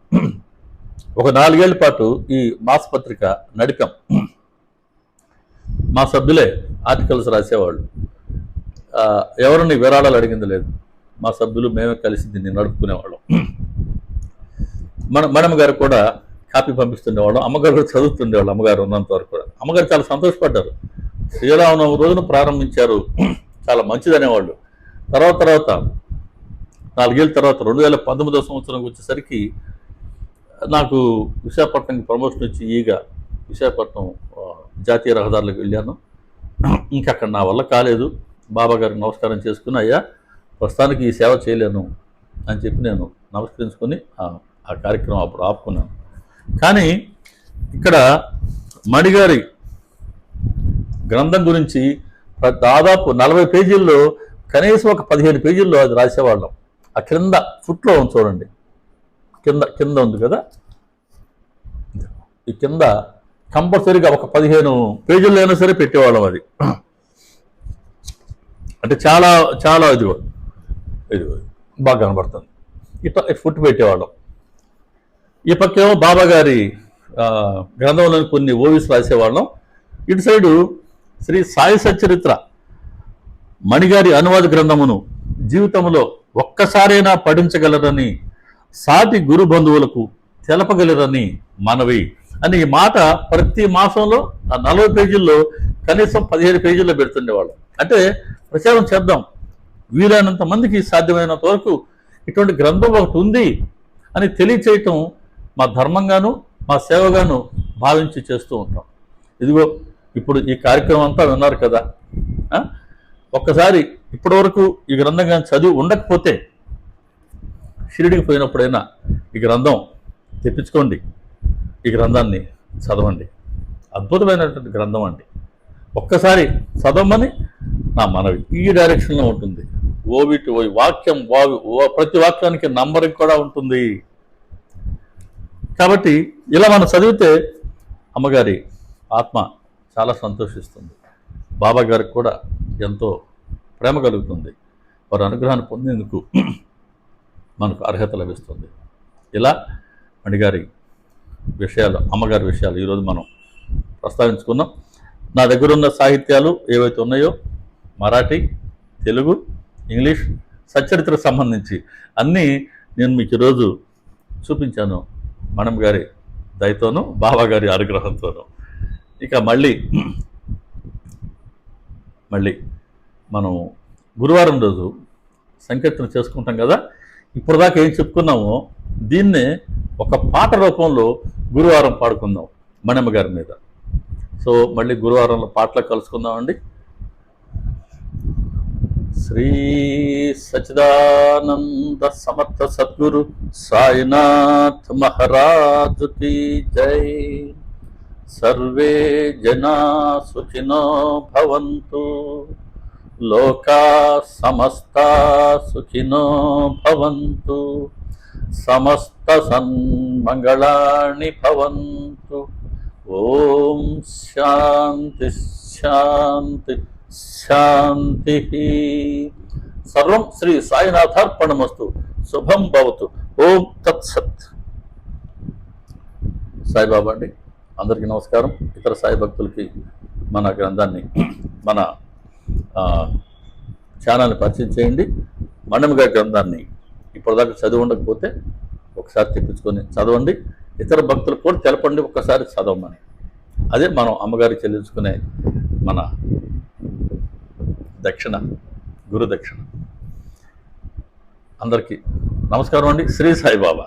ఒక 4 ఏళ్ల పాటు ఈ మాసపత్రిక నడిపాం. మా సభ్యులే ఆర్టికల్స్ రాసేవాళ్ళు, ఎవరిని విరాళాలు అడిగింది లేదు. మా సభ్యులు మేమే కలిసి దీన్ని నడుపుకునేవాళ్ళం. మణమ్మ గారు కూడా కాపీ పంపిస్తుండేవాళ్ళం. అమ్మగారు కూడా చదువుతుండేవాళ్ళు. అమ్మగారు ఉన్నంత వరకు కూడా అమ్మగారు చాలా సంతోషపడ్డారు. శ్రీరామనవమి రోజున ప్రారంభించారు, చాలా మంచిదనేవాళ్ళు. తర్వాత 4 ఏళ్ళ తర్వాత 2019వ సంవత్సరంకి వచ్చేసరికి నాకు విశాఖపట్నంకి ప్రమోషన్ వచ్చి విశాఖపట్నం జాతీయ రహదారులకు వెళ్ళాను. ఇంకా అక్కడ నా వల్ల కాలేదు. బాబా గారికి నమస్కారం చేసుకుని, అయ్యా ప్రస్తుతానికి ఈ సేవ చేయలేను అని చెప్పి నేను నమస్కరించుకొని ఆ కార్యక్రమం అప్పుడు ఆపుకున్నాను. కానీ ఇక్కడ మణిగారి గ్రంథం గురించి దాదాపు 40 పేజీల్లో కనీసం ఒక 15 పేజీల్లో అది రాసేవాళ్ళం. ఆ కింద ఫుట్లో ఉంది చూడండి, కింద ఉంది కదా, ఈ కింద కంపల్సరీగా ఒక 15 పేజీల్లో అయినా సరే పెట్టేవాళ్ళం. అది అంటే చాలా చాలా ఇదిగో బాగా కనబడుతుంది. ఇట్లా ఫుట్ పెట్టేవాళ్ళం. ఈ పక్కేమో బాబా గారి గ్రంథంలోని కొన్ని ఓవిస్ రాసేవాళ్ళం. ఇటు సైడు శ్రీ సాయి సచ్చరిత్ర మణిగారి అనువాద గ్రంథమును జీవితంలో ఒక్కసారైనా పఠించగలరని సాటి గురు బంధువులకు తెలపగలరని మనవి అని ఈ మాట ప్రతి మాసంలో ఆ 40 పేజీల్లో కనీసం 15 పేజీల్లో పెడుతుండేవాళ్ళం. అంటే ప్రచారం చేద్దాం, వీలైనంత మందికి సాధ్యమైనంత వరకు ఇటువంటి గ్రంథం ఒకటి ఉంది అని తెలియచేయటం మా ధర్మంగాను మా సేవగాను భావించి చేస్తూ ఉంటాం. ఇదిగో ఇప్పుడు ఈ కార్యక్రమం అంతా విన్నారు కదా. ఒక్కసారి ఇప్పటివరకు ఈ గ్రంథం కానీ చదివి ఉండకపోతే షిరిడికి పోయినప్పుడైనా ఈ గ్రంథం తెప్పించుకోండి, ఈ గ్రంథాన్ని చదవండి. అద్భుతమైనటువంటి గ్రంథం అండి. ఒక్కసారి చదవమని నా మనవి. ఈ డైరెక్షన్లో ఉంటుంది. ఓవిటి ఓవి వాక్యం ప్రతి వాక్యానికి నంబరింగ్ కూడా ఉంటుంది. కాబట్టి ఇలా మనం చదివితే అమ్మగారి ఆత్మ చాలా సంతోషిస్తుంది. బాబా గారికి కూడా ఎంతో ప్రేమ కలుగుతుంది. వారి అనుగ్రహాన్ని పొందేందుకు మనకు అర్హత లభిస్తుంది. ఇలా మణిగారి విషయాలు, అమ్మగారి విషయాలు ఈరోజు మనం ప్రస్తావించుకున్నాం. నా దగ్గర ఉన్న సాహిత్యాలు ఏవైతే ఉన్నాయో మరాఠీ, తెలుగు, ఇంగ్లీష్, సచ్చరిత్రకు సంబంధించి అన్నీ నేను మీకు ఈరోజు చూపించాను. మనం గారి దయతోనూ బాబాగారి అనుగ్రహంతోనూ. ఇక మళ్ళీ మనం గురువారం రోజు సంకీర్తన చేసుకుంటాం కదా. ఇప్పుడు దాకా ఏం చెప్పుకున్నామో దీన్నే ఒక పాట రూపంలో గురువారం పాడుకుందాం మణమ్మ గారి మీద. సో మళ్ళీ గురువారంలో పాటలో కలుసుకుందామండి. శ్రీ సచ్చిదానంద సమర్థ సద్గురు సాయినాథ్ మహారాజు కీ జై. సర్వే జనా సుఖినో భవంతు, లోకా సమస్తా సుఖినో భవంతు, సమస్త సన్మంగళాని భవంతు. ఓం శాంతి శాంతి శాంతి. సర్వం శ్రీ సాయినాథార్పణమస్తు. శుభం భవతు. ఓం తత్సత్. సాయిబాబా అండి. అందరికీ నమస్కారం. ఇతర సాయి భక్తులకి మన గ్రంథాన్ని, మన ఛానల్ని పరిచయం చేయండి. మణమ్మ గారి గ్రంథాన్ని ఇప్పటిదాకా చదివి ఉండకపోతే ఒకసారి తెప్పించుకొని చదవండి. ఇతర భక్తులకు కూడా తెలపండి ఒక్కసారి చదవమని. అదే మనం అమ్మగారికి చెల్లించుకునే మన దక్షిణ, గురు దక్షిణ. అందరికీ నమస్కారం అండి. శ్రీ సాయిబాబా.